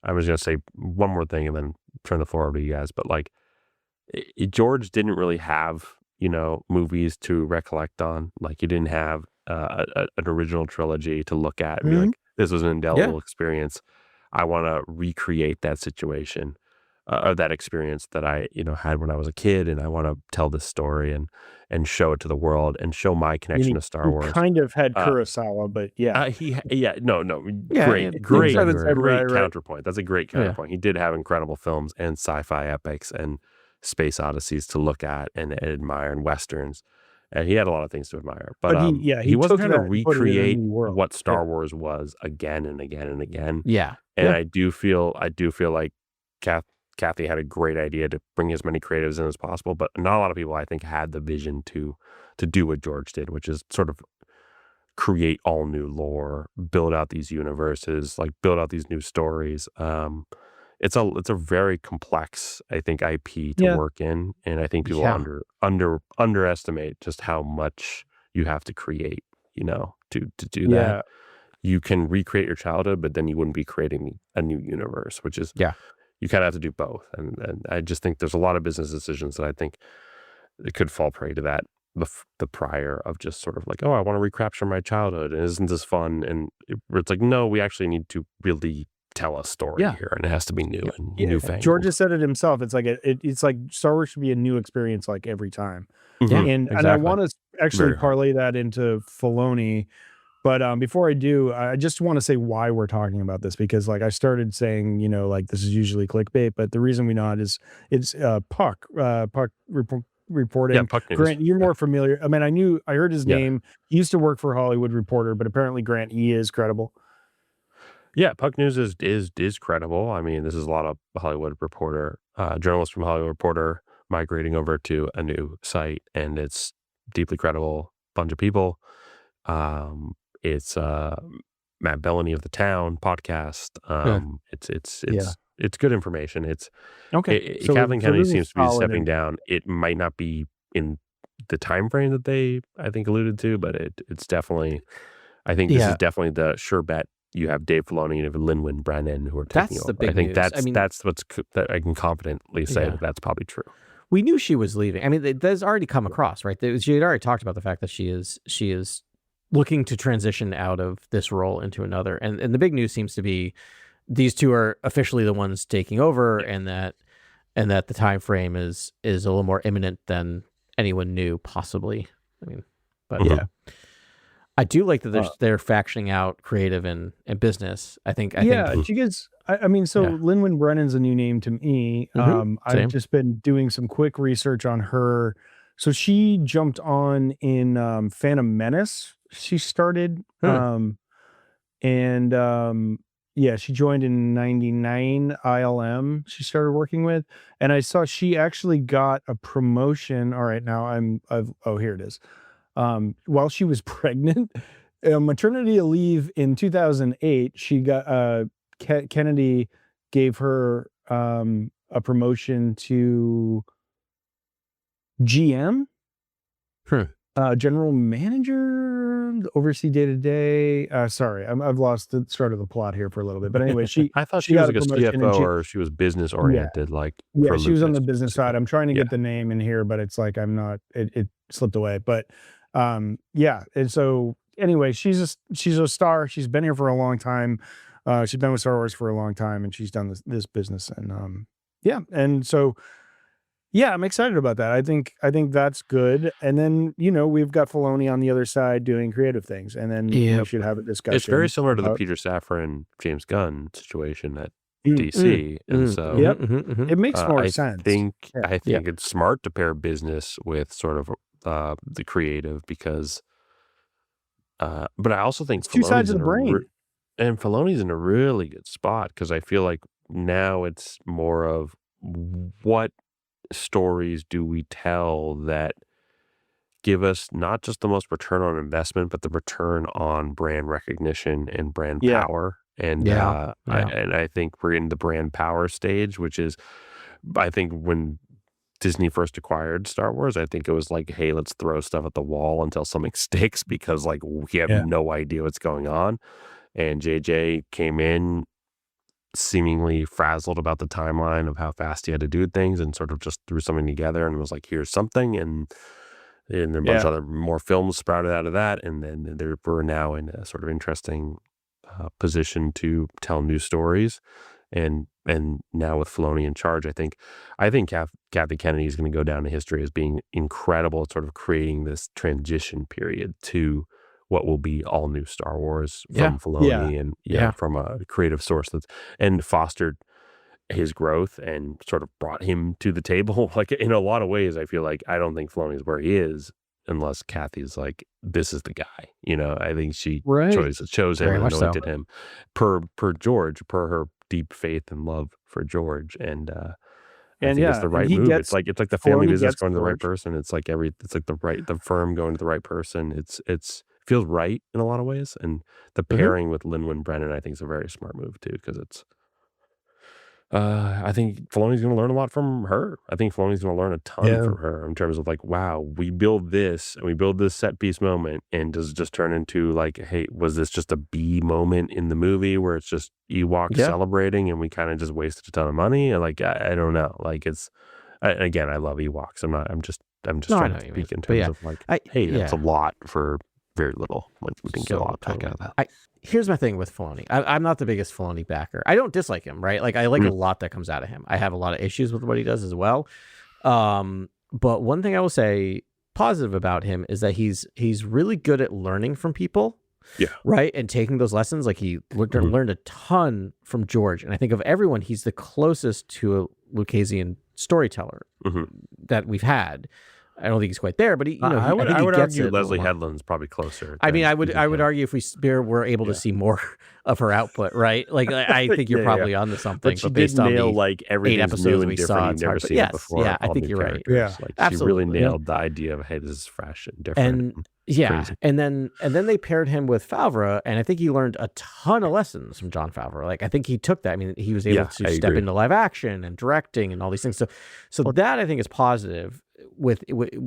I was going to say one more thing and then turn the floor over to you guys, but George didn't really have movies to recollect on. He didn't have an original trilogy to look at and be like, this was an indelible experience. I want to recreate that situation or that experience that I, had when I was a kid, and I want to tell this story and show it to the world and show my connection to Star Wars. Kind of had Kurosawa, but great counterpoint. That's a great counterpoint. He did have incredible films and sci-fi epics and space odysseys to look at and admire, and westerns, and he had a lot of things to admire, but he wasn't trying to recreate what Star Wars was again and again and again. I do feel like Kathy had a great idea to bring as many creatives in as possible, but not a lot of people, I think, had the vision to do what George did, which is sort of create all new lore, build out these universes, build out these new stories. It's a very complex, I think, IP to work in, and I think people underestimate just how much you have to create, to do that. You can recreate your childhood, but then you wouldn't be creating a new universe, which is you kind of have to do both. And I just think there's a lot of business decisions that I think it could fall prey to that. The prior of just sort of I want to recapture my childhood, and isn't this fun? And it's like, no, we actually need to really tell a story here, and it has to be new and newfangled. George has said it himself. It's like it's like Star Wars should be a new experience every time. And I want to actually parlay that into Filoni, but before I do, I just want to say why we're talking about this, because I started saying this is usually clickbait, but the reason we know it is it's Puck reporting. Yeah, Puck News. Grant, you're more familiar. I mean, I heard his name. He used to work for Hollywood Reporter, but apparently Grant, he is credible. Yeah, Puck News is credible. I mean, this is a lot of Hollywood Reporter, journalists from Hollywood Reporter migrating over to a new site, and it's deeply credible. Bunch of people. It's Matt Bellany of The Town podcast. It's good information. It's okay. Kathleen Kennedy seems to be stepping down. It might not be in the time frame that they, I think, alluded to, but it's definitely. I think this is definitely the sure bet. You have Dave Filoni and you have Lin-Win Brennan who are taking over. The big I think news. that's that I can confidently say that's probably true. We knew she was leaving. I mean, that's already come across, right? She had already talked about the fact that she is looking to transition out of this role into another. And the big news seems to be these two are officially the ones taking over, and that the time frame is a little more imminent than anyone knew, possibly. I mean, but I do like that they're factioning out creative and business. I think. She gets. Lin-Win Brennan's a new name to me. I've just been doing some quick research on her. So she jumped on in Phantom Menace. She started, and she joined in 99 ILM. She started working with, and I saw she actually got a promotion. All right, now here it is. While she was pregnant, maternity leave in 2008, she got Kennedy gave her a promotion to GM. General manager, oversee day-to-day. Sorry, I've lost the start of the plot here for a little bit. But anyway, I thought she was like a CFO or she was business oriented. She was on the business side. I'm trying to get the name in here, but it's like I'm not. It slipped away. But and so anyway, she's a star. She's been here for a long time. She's been with Star Wars for a long time, and she's done this business. And and so. Yeah, I'm excited about that. I think that's good. And then, we've got Filoni on the other side doing creative things. And then we should have a discussion. It's very similar to the Peter Safran, James Gunn situation at DC. And so it makes more sense. I think it's smart to pair business with sort of the creative because but I also think it's two sides of the brain. And Filoni's in a really good spot because I feel like now it's more of what stories do we tell that give us not just the most return on investment, but the return on brand recognition and brand power. And I think we're in the brand power stage, which is, I think when Disney first acquired Star Wars, I think it was like, hey, let's throw stuff at the wall until something sticks because like we have no idea what's going on. And JJ came in seemingly frazzled about the timeline of how fast he had to do things and sort of just threw something together and was like, here's something. And a bunch of other more films sprouted out of that. And then we're now in a sort of interesting position to tell new stories. And now with Filoni in charge, I think Kathleen Kennedy is going to go down in history as being incredible at sort of creating this transition period to what will be all new Star Wars from Filoni and from a creative source and fostered his growth and sort of brought him to the table. Like in a lot of ways, I feel like I don't think Filoni is where he is unless Kathy's like, this is the guy. I think she chose him and anointed him per George, per her deep faith and love for George. And I think it's the right move. It's like the family business going to the right person. It's like the firm going to the right person. It feels right in a lot of ways, and the pairing with Lin-Manuel Brennan, I think, is a very smart move too, because it's. I think Filoni's going to learn a lot from her. I think Filoni's going to learn a ton from her in terms of like, wow, we build this and we build this set piece moment, and does it just turn into like, hey, was this just a B moment in the movie where it's just Ewoks celebrating and we kind of just wasted a ton of money? And like, I don't know. Like again, I love Ewoks. I'm just trying to speak in terms of like, hey, that's a lot for very little. Like we didn't get a lot back out of that. Here's my thing with Filoni. I'm not the biggest Filoni backer. I don't dislike him, right? Like I like a lot that comes out of him. I have a lot of issues with what he does as well. But one thing I will say positive about him is that he's really good at learning from people. Yeah. Right. And taking those lessons, like he learned a ton from George. And I think of everyone, he's the closest to a Lucasian storyteller that we've had. I don't think he's quite there, but I would argue Leslie Headland's probably closer. I mean, I would argue if we're able to see more of her output, right? Like I think you're probably onto something. But she did nail like everything 8 episodes we saw. You've never seen it before. Yeah, I think you're right. Yeah, like absolutely. She really nailed the idea of, hey, this is fresh and different. And then they paired him with Favreau, and I think he learned a ton of lessons from Jon Favreau. Like I think he took that. I mean, he was able to step into live action and directing and all these things. So that I think is positive.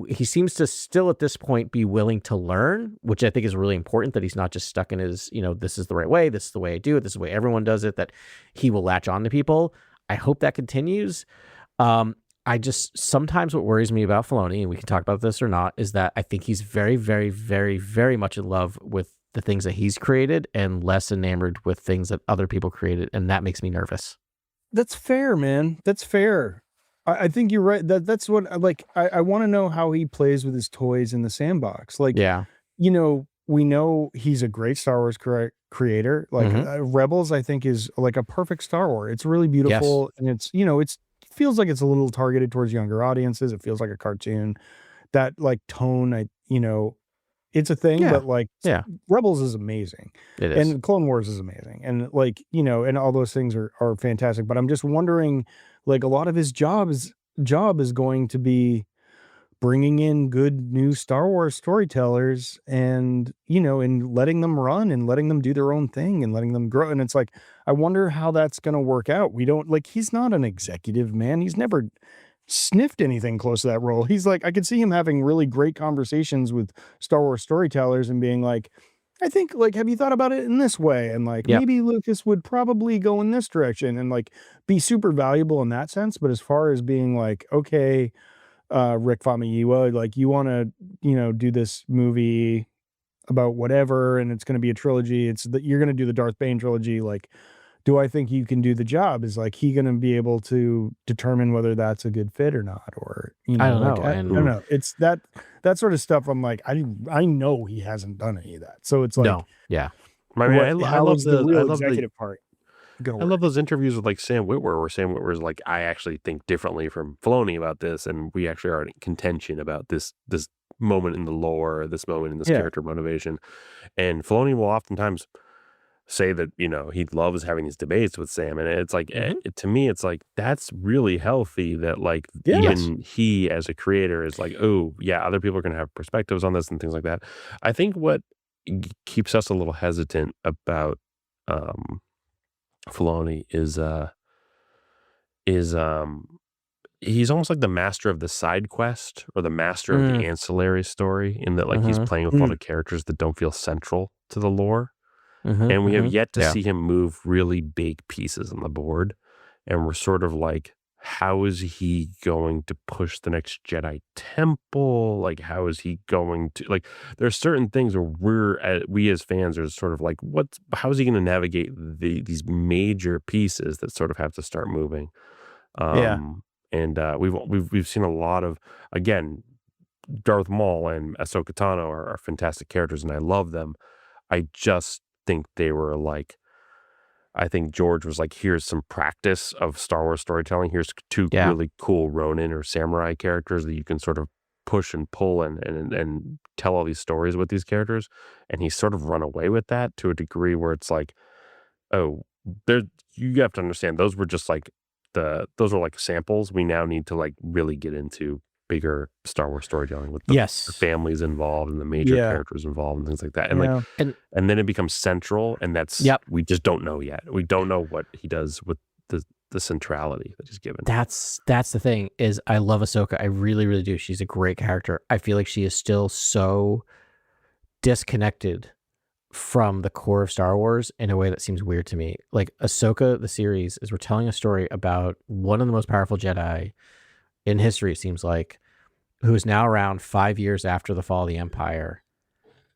He seems to still at this point be willing to learn, which I think is really important, that he's not just stuck in his, this is the right way, this is the way I do it, this is the way everyone does it, that he will latch on to people. I hope that continues. I just, sometimes what worries me about Filoni, and we can talk about this or not, is that I think he's very, very, very, very much in love with the things that he's created and less enamored with things that other people created. And that makes me nervous. That's fair, man. That's fair. I think you're right. That's what like I want to know how he plays with his toys in the sandbox. Like, we know he's a great Star Wars creator. Like Rebels, I think is like a perfect Star Wars. It's really beautiful, and it's it feels like it's a little targeted towards younger audiences. It feels like a cartoon. That like tone, it's a thing, but like, Rebels is amazing. It is. And Clone Wars is amazing. And like, you know, and all those things are fantastic. But I'm just wondering, like, a lot of his job is going to be bringing in good new Star Wars storytellers and, you know, and letting them run and letting them do their own thing and letting them grow. And it's like, I wonder how that's going to work out. We don't, like, he's not an executive, man. He's never sniffed anything close to that role. He's like, I could see him having really great conversations with Star Wars storytellers and being like, I think, like, have you thought about it in this way? And like, maybe Lucas would probably go in this direction and like be super valuable in that sense. But as far as being like, okay, Rick Famuyiwa, like, you want to, you know, do this movie about whatever, and it's going to be a trilogy. It's that you're going to do the Darth Bane trilogy. Like, do I think you can do the job? Is like he going to be able to determine whether that's a good fit or not? Or, you know, I don't like, know. I don't know. It's that sort of stuff. I'm like, I know he hasn't done any of that. So it's like, yeah. I mean, I love the executive part. I love those interviews with like Sam Witwer, where Sam Witwer's like, I actually think differently from Filoni about this, and we actually are in contention about this moment in the lore, this moment in this character motivation. And Filoni will oftentimes say that, you know, he loves having these debates with Sam, and it's like, to me, it's like, that's really healthy that like even he as a creator is like, oh yeah, other people are going to have perspectives on this and things like that. I think what keeps us a little hesitant about Filoni is he's almost like the master of the side quest or the master of the ancillary story, in that like he's playing with a lot of characters that don't feel central to the lore. And we have yet to see him move really big pieces on the board. And we're sort of like, how is he going to push the next Jedi temple? Like, how is he going to, like, there's certain things where we as fans are sort of like, how is he going to navigate these major pieces that sort of have to start moving? And we've seen a lot of, again, Darth Maul and Ahsoka Tano are fantastic characters, and I love them. I just think they were like, I think George was like, here's some practice of Star Wars storytelling. Here's two really cool Ronin or samurai characters that you can sort of push and pull and tell all these stories with these characters. And he's sort of run away with that to a degree where it's like, oh, you have to understand, those were just like those are like samples. We now need to like really get into bigger Star Wars storytelling with the families involved and the major characters involved and things like that. And like, and then it becomes central, and that's, we just don't know yet. We don't know what he does with the centrality that he's given. That's the thing, is I love Ahsoka. I really, really do. She's a great character. I feel like she is still so disconnected from the core of Star Wars in a way that seems weird to me. Like, Ahsoka, the series, is we're telling a story about one of the most powerful Jedi in history, it seems like, who's now around 5 years after the fall of the Empire,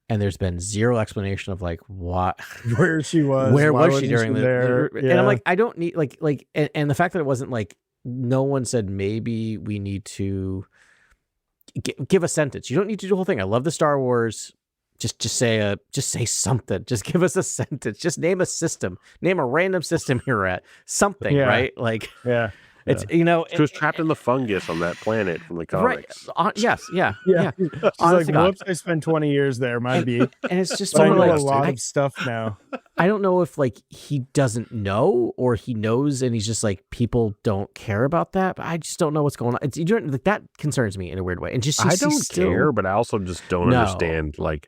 and there's been zero explanation of like what, where she was, where was she during the, and I'm like, I don't need and the fact that it wasn't like, no one said maybe we need to give a sentence. You don't need to do the whole thing. I love the Star Wars. Just say something. Just give us a sentence. Just name a system. Name a random system you're at. Something, right? Like, it's, you know, she was trapped in the fungus on that planet from the comics. Right. Yes. Yeah. She's like, whoops, I spent 20 years there. Might be. And it's just I sort of know like a lot of stuff now. I don't know if like he doesn't know, or he knows and he's just like, people don't care about that. But I just don't know what's going on. Like, that concerns me in a weird way. And just I don't care, but I also just don't understand. Like,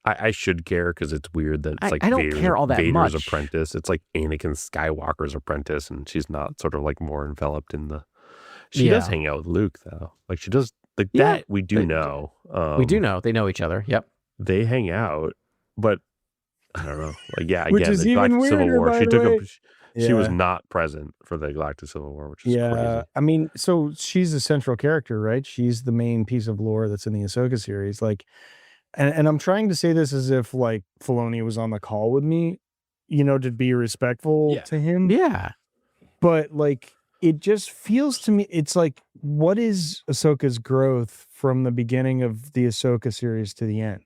I should care, because it's weird that it's like I don't care all that Vader's much. apprentice. It's like Anakin Skywalker's apprentice, and she's not sort of like more enveloped in the. She does hang out with Luke though. Like, she does like that. We do know. We do know they know each other. Yep. They hang out, but I don't know. Like, Which again, is the even Galactic Civil weirder, War. by She the took way. She was not present for the Galactic Civil War, which is crazy. I mean, so she's a central character, right? She's the main piece of lore that's in the Ahsoka series. Like, and I'm trying to say this as if like Filoni was on the call with me, you know, to be respectful to him. Yeah. But like, it just feels to me, it's like, what is Ahsoka's growth from the beginning of the Ahsoka series to the end?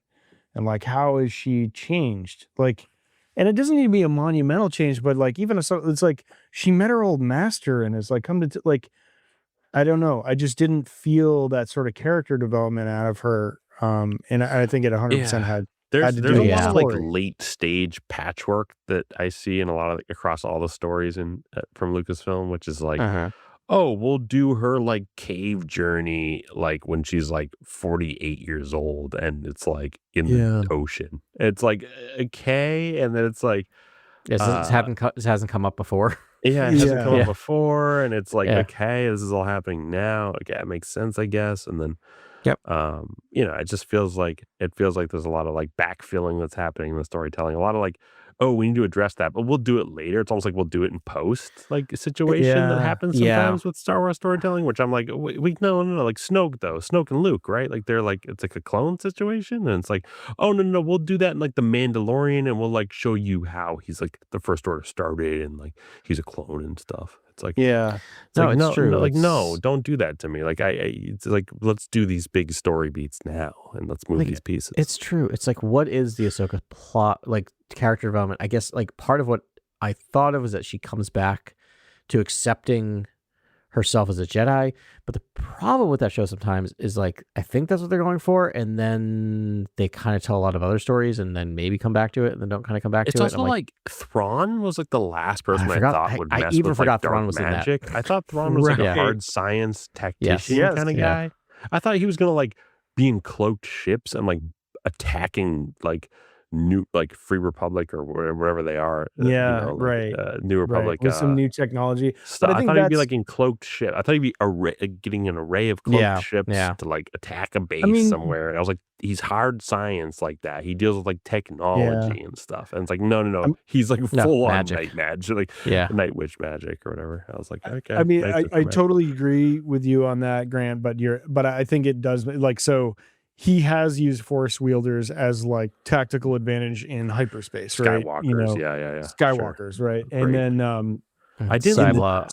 And like, how is she changed? Like, and it doesn't need to be a monumental change, but like, even Ahsoka, it's like she met her old master and has like come to like, I don't know. I just didn't feel that sort of character development out of her And I think it 100% had. There's a lot of like late stage patchwork that I see in a lot of across all the stories from Lucasfilm, which is like, oh, we'll do her like cave journey like when she's like 48 years old, and it's like in the ocean. It's like okay, and then it's like this hasn't come up before. Yeah, it hasn't come up before, and it's like okay, this is all happening now. Okay, it makes sense, I guess, and then. It just feels like there's a lot of like backfilling that's happening in the storytelling. A lot of like, oh, we need to address that, but we'll do it later. It's almost like we'll do it in post, like a situation that happens sometimes with Star Wars storytelling, which I'm like, no, like Snoke and Luke, right? Like they're like, it's like a clone situation, and it's like, oh no, we'll do that in like the Mandalorian, and we'll like show you how he's like the First Order started, and like he's a clone and stuff. It's like, it's true. No, don't do that to me. Like it's like, let's do these big story beats now, and let's move these pieces. It's true. It's like, what is the Ahsoka plot, like character development? I guess like part of what I thought of was that she comes back to accepting herself as a Jedi, but the problem with that show sometimes is like, I think that's what they're going for, and then they kind of tell a lot of other stories and then maybe come back to it and then don't kind of come back to it. It's also like Thrawn was like the last person I thought would mess with like Thrawn was magic. In that. I thought Thrawn was like a hard science tactician kind of guy. I thought he was gonna like be in cloaked ships and like attacking like new like Free Republic or wherever they are. New Republic with some new technology. But I thought he'd be like in cloaked ship. I thought he'd be getting an array of cloaked ships to like attack a base somewhere. And I was like, he's hard science like that. He deals with like technology and stuff. And it's like, no. He's like full on night magic, like night witch magic or whatever. I was like, okay. I mean, I totally agree with you on that, Grant. But I think it does like so. He has used force wielders as like tactical advantage in hyperspace, right? Skywalkers, Skywalkers, right? And then I did I like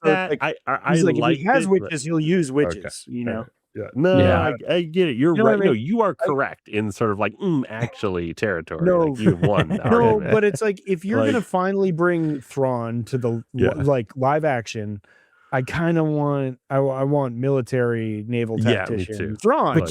that. I like if he has witches, he'll use witches, you know. I get it. You're right. I mean? No, you are correct in sort of like actually territory. No, like you've won. No, but it's like if you're gonna finally bring Thrawn to the like live action. I kind of want I want military naval tactician Thrawn.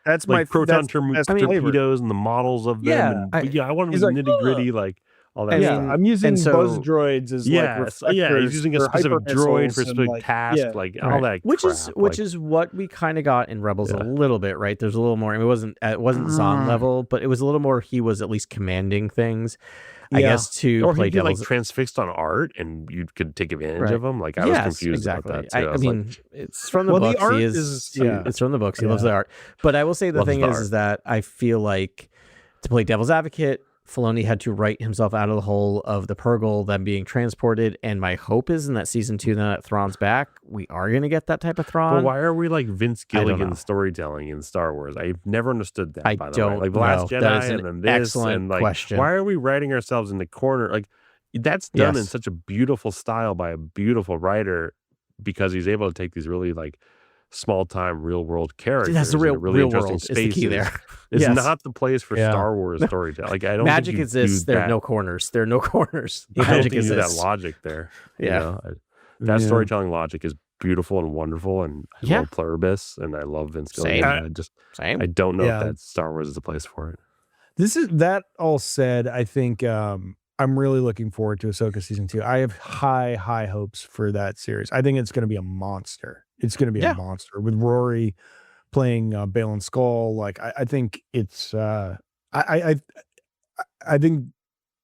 That's my proton torpedoes and the models of them. I want to be nitty gritty like all that. Yeah, I'm using buzz droids as like reflectors. He's using a specific droid for a specific task, like all that. Which is what we kind of got in Rebels a little bit, right? There's a little more. I mean, it wasn't Zahn level, but it was a little more. He was at least commanding things. I guess to play devil's like transfixed on art, and you could take advantage of him. Like I was confused about that too. I mean, it's from the books. The art it's from the books. He loves the art. But I will say the thing is that I feel like to play devil's advocate, Filoni had to write himself out of the hole of the Purrgil, them being transported. And my hope is in that season 2, that Thrawn's back, we are going to get that type of Thrawn. But why are we like Vince Gilligan storytelling in Star Wars? I've never understood that. I don't like The Last Jedi and then this excellent and like question. Why are we writing ourselves in the corner? Like that's done in such a beautiful style by a beautiful writer because he's able to take these really like small-time real-world characters. That's the real interesting world. Spaces. Is the key there. It's not the place for Star Wars storytelling. Like I don't. Magic exists. There are no corners. There are no corners. Magic exists. That logic there. That storytelling logic is beautiful and wonderful, and I love Pluribus, and I love Vince Gilligan. I don't know if that Star Wars is the place for it. That all said, I think I'm really looking forward to Ahsoka season 2. I have high hopes for that series. I think it's going to be a monster. It's going to be a monster with Rory playing Baylan Skoll. Like I think it's I think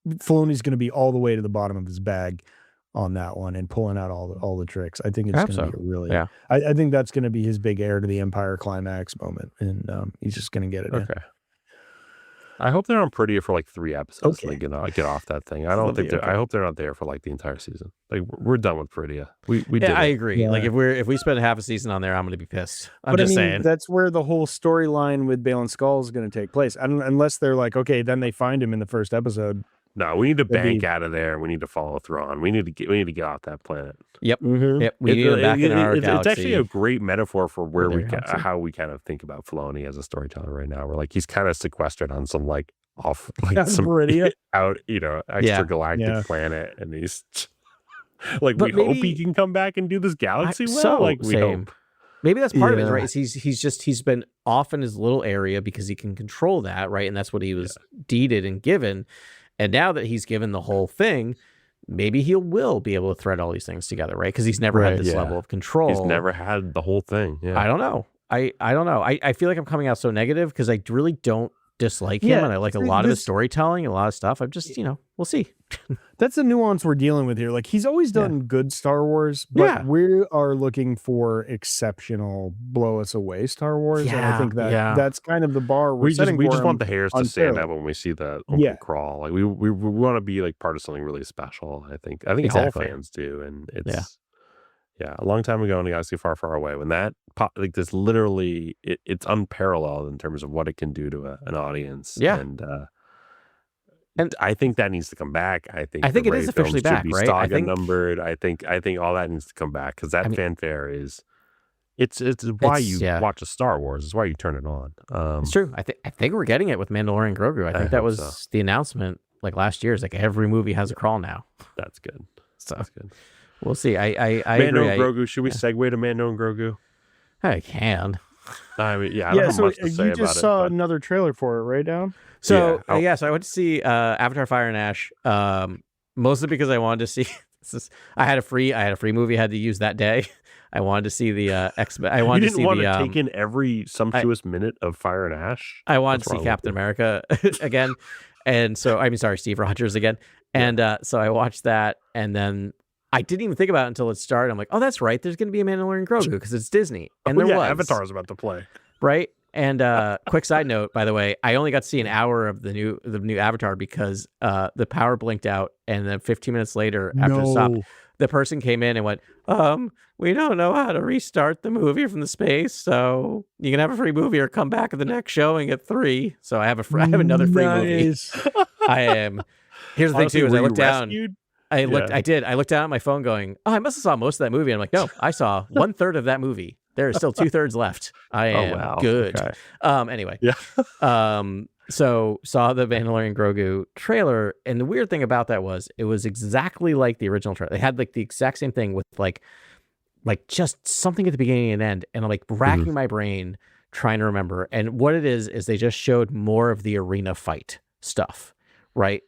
Filoni's going to be all the way to the bottom of his bag on that one and pulling out all the tricks. I think it's going to be a really. I think that's going to be his big heir to the Empire climax moment, and he's just going to get it. Okay. I hope they're on Prettier for like 3 episodes. Okay. Like get off that thing. I don't think I hope they're not there for like the entire season. Like we're done with Prettier. We did. I agree. Yeah. Like if we spend half a season on there, I'm going to be pissed. I'm just saying. That's where the whole storyline with Baylan Skoll is going to take place. Unless they're like, okay, then they find him in the first episode. No, we need to bank out of there. We need to follow Thrawn. We need to get off that planet. Yep. Mm-hmm. Yep. We need to back in our galaxy. It's actually a great metaphor for where how we kind of think about Filoni as a storyteller right now. We're like he's kind of sequestered on some like off like some out extragalactic planet, and he's like we hope he can come back and do this galaxy well. Like we hope. Maybe that's part of it, right? Is he's been off in his little area because he can control that, right? And that's what he was deeded and given. And now that he's given the whole thing, maybe he will be able to thread all these things together, right? Because he's never had this level of control. He's never had the whole thing. Yeah. I don't know. I don't know. I feel like I'm coming out so negative because I really don't dislike him, and I like a lot of his storytelling, a lot of stuff. I'm just, we'll see. That's the nuance we're dealing with here. Like, he's always done good Star Wars, but we are looking for exceptional, blow us away Star Wars. And I think that's kind of the bar we're setting. We just want the hairs to stand up when we see the open crawl. Like, we want to be like part of something really special. I think all fans do, and it's a long time ago in a galaxy far, far away, when that this literally it's unparalleled in terms of what it can do to an audience. And I think that needs to come back. I think it is officially back, right? Saga numbered. I think all that needs to come back because that fanfare is it's why you watch a Star Wars. It's why you turn it on. It's true. I think we're getting it with Mandalorian Grogu. I think that was the announcement like last year. It's like every movie has a crawl now. That's good. That's good. We'll see. I Mando agree. and Grogu. Should we segue to Mando and Grogu? I can. I mean, I don't have much to say about it. You just saw another trailer for it, right, Down? So so I went to see Avatar: Fire and Ash, mostly because I wanted to see. I had a free movie I had to use that day. I wanted to see the X-Men. I wanted to see to take in every sumptuous minute of Fire and Ash. I wanted to see Captain America again, and so Steve Rogers again, and so I watched that, and then I didn't even think about it until it started. I'm like, oh, that's right. There's going to be a Mandalorian Grogu because it's Disney, and there was. Avatar's about to play, right? And quick side note, by the way, I only got to see an hour of the new Avatar because the power blinked out, and then 15 minutes later, after it stopped, the person came in and went, we don't know how to restart the movie from the space, so you can have a free movie or come back at the next showing at 3. So I have another free movie. I am. Here's the thing too: is I looked down. I looked down at my phone, going, "Oh, I must have saw most of that movie." And I'm like, "No, I saw 1/3 of that movie. There are still 2/3 left. I am good." Okay. Anyway, so saw the Mandalorian Grogu trailer, and the weird thing about that was it was exactly like the original trailer. They had like the exact same thing with like just something at the beginning and end, and I'm like racking my brain trying to remember. And what it is they just showed more of the arena fight stuff, right?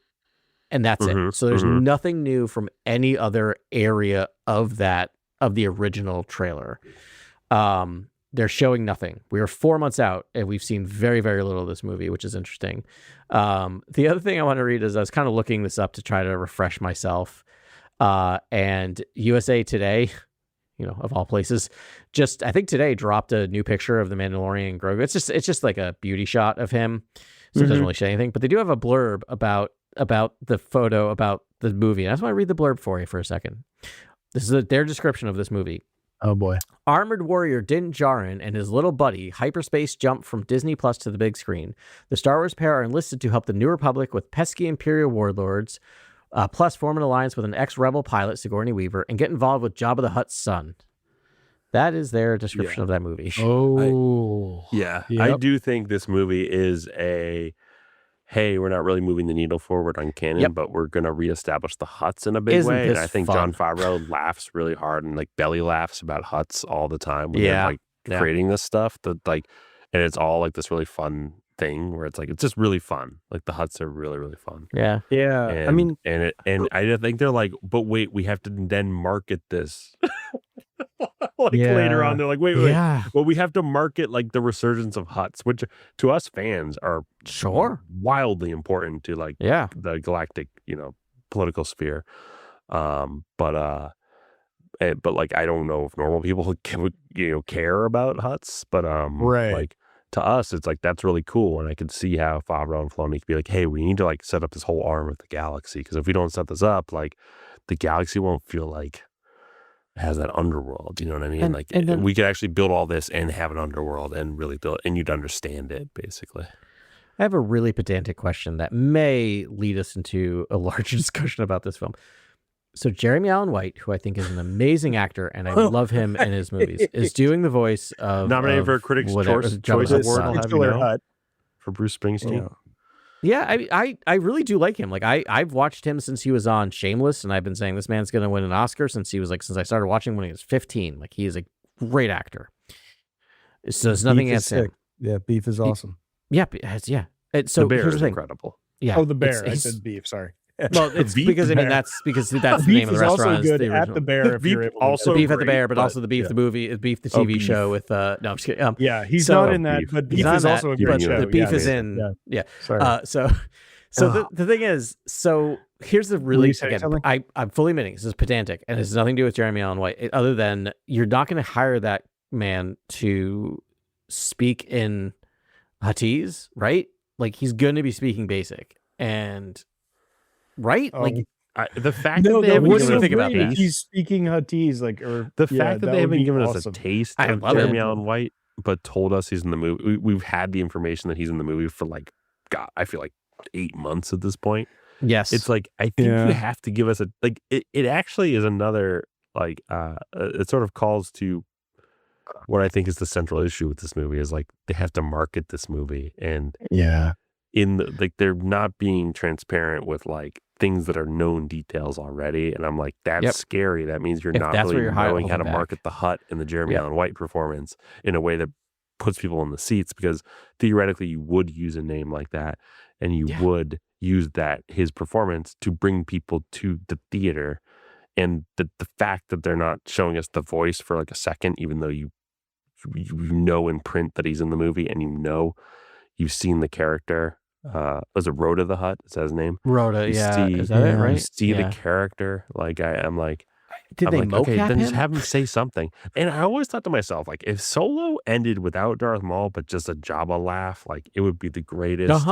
And that's it. So there's nothing new from any other area of the original trailer. They're showing nothing. We are 4 months out, and we've seen very, very little of this movie, which is interesting. The other thing I want to read is I was kind of looking this up to try to refresh myself. And USA Today, of all places, I think today dropped a new picture of the Mandalorian Grogu. It's just like a beauty shot of him, so it doesn't really say anything. But they do have a blurb about the photo, about the movie. And I just want to read the blurb for you for a second. This is their description of this movie. Oh boy. Armored warrior Din Djarin and his little buddy hyperspace jump from Disney Plus to the big screen. The Star Wars pair are enlisted to help the New Republic with pesky Imperial warlords, plus form an alliance with an ex-rebel pilot, Sigourney Weaver, and get involved with Jabba the Hutt's son. That is their description of that movie. Oh. I do think this movie is hey, we're not really moving the needle forward on canon, but we're going to reestablish the Hutts in a big way. And I think Jon Favreau laughs really hard and belly laughs about Hutts all the time when they're creating this stuff. And it's all like this really fun thing where it's just really fun. Like the Hutts are really, really fun. Yeah. Yeah. And, I think they're like, but wait, we have to then market this. Later on, they're like, wait. Well, we have to market the resurgence of Hutts, which to us fans are wildly important to the galactic, political sphere. But I don't know if normal people would care about Hutts, but to us, it's that's really cool, and I could see how Favreau and Filoni could be like, hey, we need to set up this whole arm of the galaxy, because if we don't set this up, the galaxy won't feel like has that underworld, you know what I mean? And then, we could actually build all this and have an underworld and really build it, and you'd understand it, basically. I have a really pedantic question that may lead us into a larger discussion about this film. So Jeremy Allen White, who I think is an amazing actor, and I love him in his movies, is doing the voice of... Nominated for a Critics' Choice Award, I'll have you know, for Bruce Springsteen. Yeah, I really do like him. I've watched him since he was on Shameless, and I've been saying this man's going to win an Oscar since I started watching when he was 15. He is a great actor. So there's nothing against him. Yeah, Beef is awesome. Yeah. So the bear here's is the thing. incredible. Yeah. Oh, the bear. I said Beef. Sorry. Well, it's because that's the name of the restaurant. Also good the at the bear. If you're able to also the Beef great, at the Bear, but also the Beef the movie, Beef the TV show with no, I'm just kidding. Yeah, he's not in that, but Beef is also a great show. The Beef is in. Yeah. Sorry. So the thing is, so here's the really again, I'm fully admitting this is pedantic and it has nothing to do with Jeremy Allen White, other than you're not going to hire that man to speak in Huttese, right? Like he's going to be speaking basic and right, the fact that they haven't given us think about that? He's speaking Huttese, the fact that they haven't given us a taste of Jeremy Allen White, but told us he's in the movie. We've had the information that he's in the movie for I feel like 8 months at this point. Yes, it's I think you have to give us it actually is another it sort of calls to what I think is the central issue with this movie is they have to market this movie and they're not being transparent with things that are known details already, and I'm that's scary. That means you're not really knowing how to market the Hutt and the Jeremy Allen White performance in a way that puts people in the seats, because theoretically you would use a name like that and you would use his performance to bring people to the theater, and the fact that they're not showing us the voice for a second, even though you know in print that he's in the movie and you've seen the character. Was it Rhoda the Hutt? Is that his name? Rhoda, is that it, right? You see the character. I'm like, did they mocap okay, then him? just have him say something. And I always thought to myself, if Solo ended without Darth Maul, but just a Jabba laugh, it would be the greatest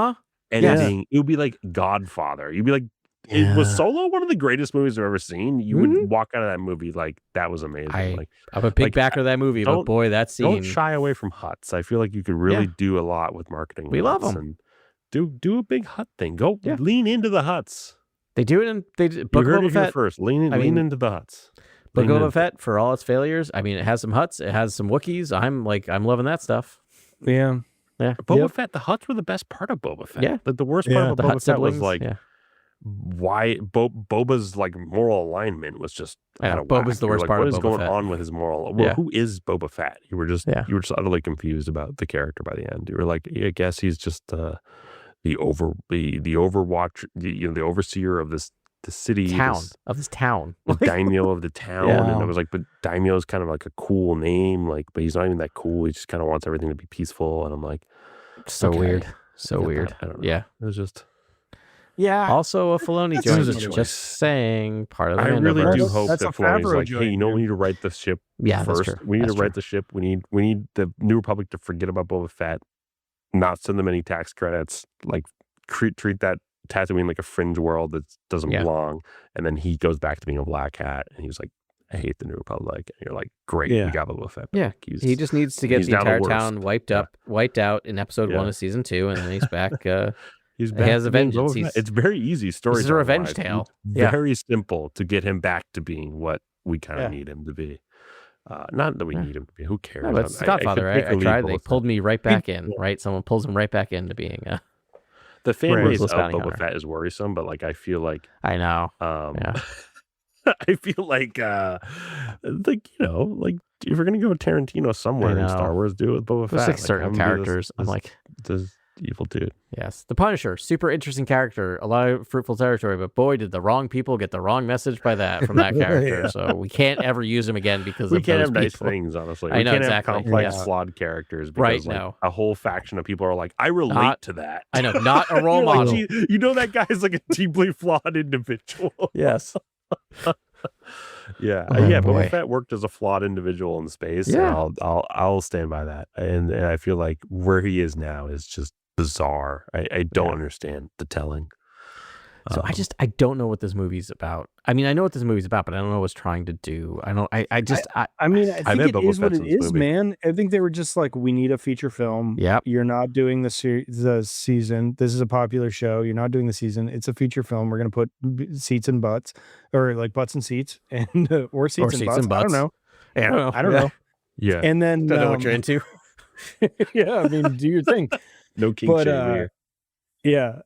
ending. Yeah. It would be like Godfather. You'd be like, was Solo one of the greatest movies I've ever seen? You would walk out of that movie that was amazing. I'm a big backer of that movie, but boy, that scene. Don't shy away from Hutts. I feel like you could really do a lot with marketing. We love them. And do a big Hutt thing. Go lean into the Hutts. They do it in Book of Boba Fett first. Lean into the Hutts. Book of Boba Fett, for all its failures, I mean, it has some Hutts, it has some Wookiees. I'm loving that stuff. Yeah. Boba Fett, the Hutts were the best part of Boba Fett. Yeah. The worst part of Boba Fett was why Boba's moral alignment was just Boba's the worst part of Boba Fett. What is going on with his moral? Well, who is Boba Fett? You were just utterly confused about the character by the end. You were like, I guess he's just the overwatch, the overseer of the city, of this town, the daimyo of the town. And I was like, but daimyo is kind of a cool name, but he's not even that cool. He just kind of wants everything to be peaceful. And I'm like, weird. So weird. I don't know. Yeah. It was just. Yeah. Also a Filoni joint. Just saying, part of the I really do hope that's that Filoni's like, hey, we need to write the ship first. We need to write the ship. We need the New Republic to forget about Boba Fett, not send them any tax credits, treat that Tatooine like a fringe world that doesn't belong. And then he goes back to being a black hat, and he was like, I hate the New Republic. And you're like, great, we got Boba Fett back. Yeah, he just needs to get the entire town wiped out in episode 1 of season 2, and then he's back. He's back. He has a vengeance. It's very easy story. This is a revenge tale. Very simple to get him back to being what we kind of need him to be. Not that we need him to be. Who cares? No, but it's Godfather. I tried. They pulled me right back in. Right, someone pulls him right back into being. The fan base of Boba Fett is worrisome, but I feel like I know. I feel like if we're gonna go Tarantino somewhere in Star Wars, do it with Boba Fett. There's certain characters. I'm like, this evil dude. Yes, the Punisher, super interesting character, a lot of fruitful territory, but boy, did the wrong people get the wrong message from that character. So we can't ever use him again because we of can't those have nice people. Things. Honestly, I know can't exactly. Have complex, flawed characters. Because, a whole faction of people are like, I relate to that. I know, not a role model. You know that guy's like a deeply flawed individual. Yes. Boba Fett worked as a flawed individual in space. Yeah, and I'll stand by that. And I feel like where he is now is just bizarre. I don't understand the telling. So I don't know what this movie's about. I mean, I know what this movie's about, but I don't know what it's trying to do. I think it is what it is, man. I think they were just like, we need a feature film. Yep. You're not doing the season. This is a popular show. You're not doing the season. It's a feature film. We're going to put seats and butts, or butts and seats, and or seats and butts. I don't know. I don't know. Yeah. And then don't know what you're into. Yeah, I mean, do your thing. No kink shame here. Yeah.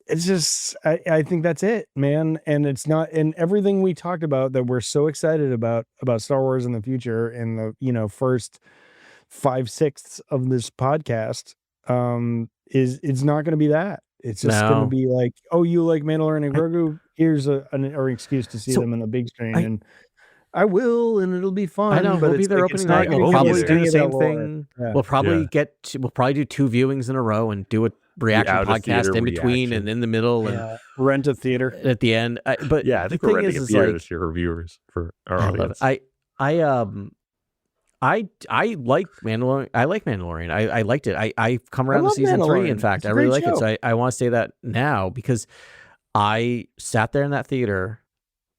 It's just, I think that's it, man. And it's not, and everything we talked about that we're so excited about Star Wars in the future, and the, first 5/6 of this podcast, it's not going to be that. It's just going to be like, oh, you like Mandalorian and Grogu? Here's an excuse to see them in the big screen, and I will, and it'll be fun. I know, but we'll be there opening night. We'll probably do the same thing. Yeah. We'll probably we'll probably do 2 viewings in a row and do a reaction podcast in between and in the middle, and rent a theater at the end. But I think we're renting a theater this year for viewers, for our audience. I like Mandalorian. I like Mandalorian. I liked it. I've come around to season 3. In fact, I really like it. So I want to say that now, because I sat there in that theater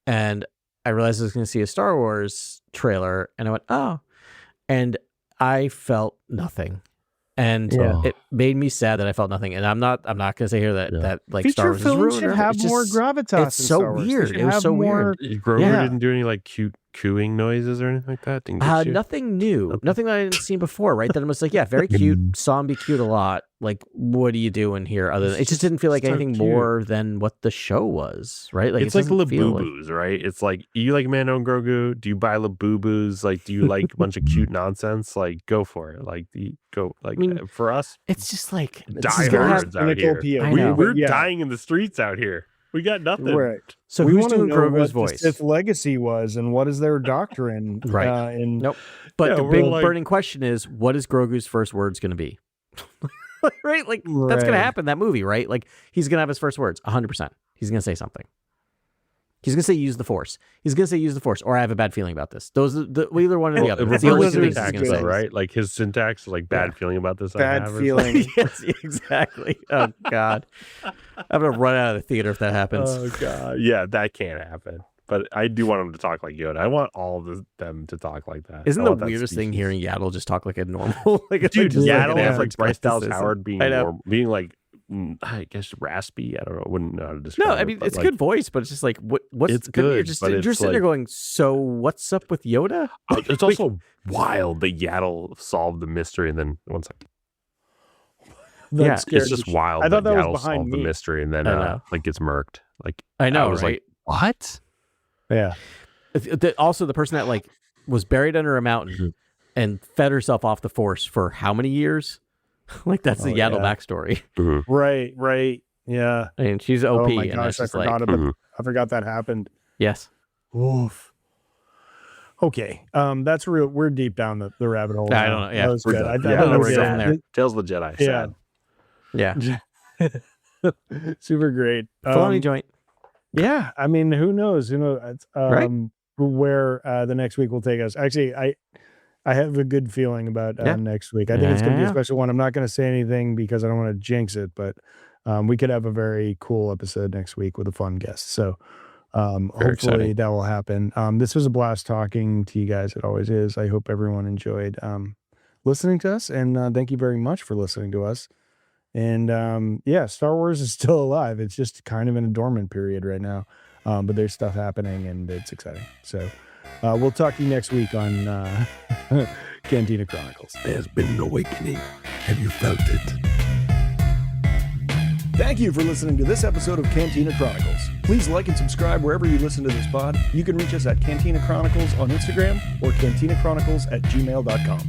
and I realized I was going to see a Star Wars trailer, and I went, oh, and I felt nothing. And it made me sad that I felt nothing. And I'm not going to say here that like Feature Star Wars film is ruined. Should have more gravitas. It's so weird. It was so weird. Grogu didn't do any like cute cooing noises or anything like that. Nothing new. Nothing that I hadn't seen before. Right? That it was like, very cute. Saw him be cute a lot. Like, what are you doing here? Other than it just didn't feel like anything more than what the show was. Right? Like it's like Labubu's, right? It's like, you like Mando and Grogu? Do you buy Labubu's? Like, do you like a bunch of cute nonsense? Like, go for it. Like for us, it's just like diehards out here. We're dying in the streets out here. We got nothing. Right. So who's doing Grogu's voice? The Sith legacy was, and what is their doctrine? Right. Nope. But the big burning question is, what is Grogu's first words going to be? Right? Like, that's going to happen, that movie, right? Like, he's going to have his first words, 100%. He's going to say something. He's going to say use the Force. He's going to say use the Force, or I have a bad feeling about this. Those are either one or the other. That's the only thing he's going to say. Right? Like, his syntax, like, bad feeling about this. Bad feeling. Yes, exactly. Oh, God. I'm going to run out of the theater if that happens. Oh, God. Yeah, that can't happen. But I do want him to talk like Yoda. I want all of them to talk like that. Isn't the weirdest thing hearing Yaddle just talk like a normal? Like, dude, Yaddle is like Bryce Dallas Howard being like, I guess raspy. I don't know. I wouldn't know how to describe it. No, I mean, it's a good voice, but it's just like, what's it's good? You're sitting there going, so what's up with Yoda? It's also wild that Yaddle solved the mystery, and then one second. It's just wild. I thought that Yaddle was behind solved me. the mystery, and then like gets murked. Like, I know, I was right? Like, what? Yeah. Also, the person that like was buried under a mountain and fed herself off the Force for how many years? Like, that's the Yaddle backstory. Mm-hmm. Right. Yeah. I mean, she's OP. Oh my gosh, I forgot that happened. Yes. Oof. Okay. That's real. We're deep down the rabbit hole. I don't know. Yeah. That was good. We're going there. Tales of the Jedi. Yeah. Super great. Filoni joint. Yeah. I mean, who knows? Right? Where the next week will take us. Actually, I have a good feeling about next week. I think it's going to be a special one. I'm not going to say anything because I don't want to jinx it, but we could have a very cool episode next week with a fun guest. So hopefully that will happen. This was a blast talking to you guys. It always is. I hope everyone enjoyed listening to us, and thank you very much for listening to us. And Star Wars is still alive. It's just kind of in a dormant period right now. But there's stuff happening, and it's exciting. So we'll talk to you next week on Cantina Chronicles. There's been an awakening. Have you felt it? Thank you for listening to this episode of Cantina Chronicles. Please like and subscribe wherever you listen to this pod. You can reach us at Cantina Chronicles on Instagram or cantinachronicles@gmail.com.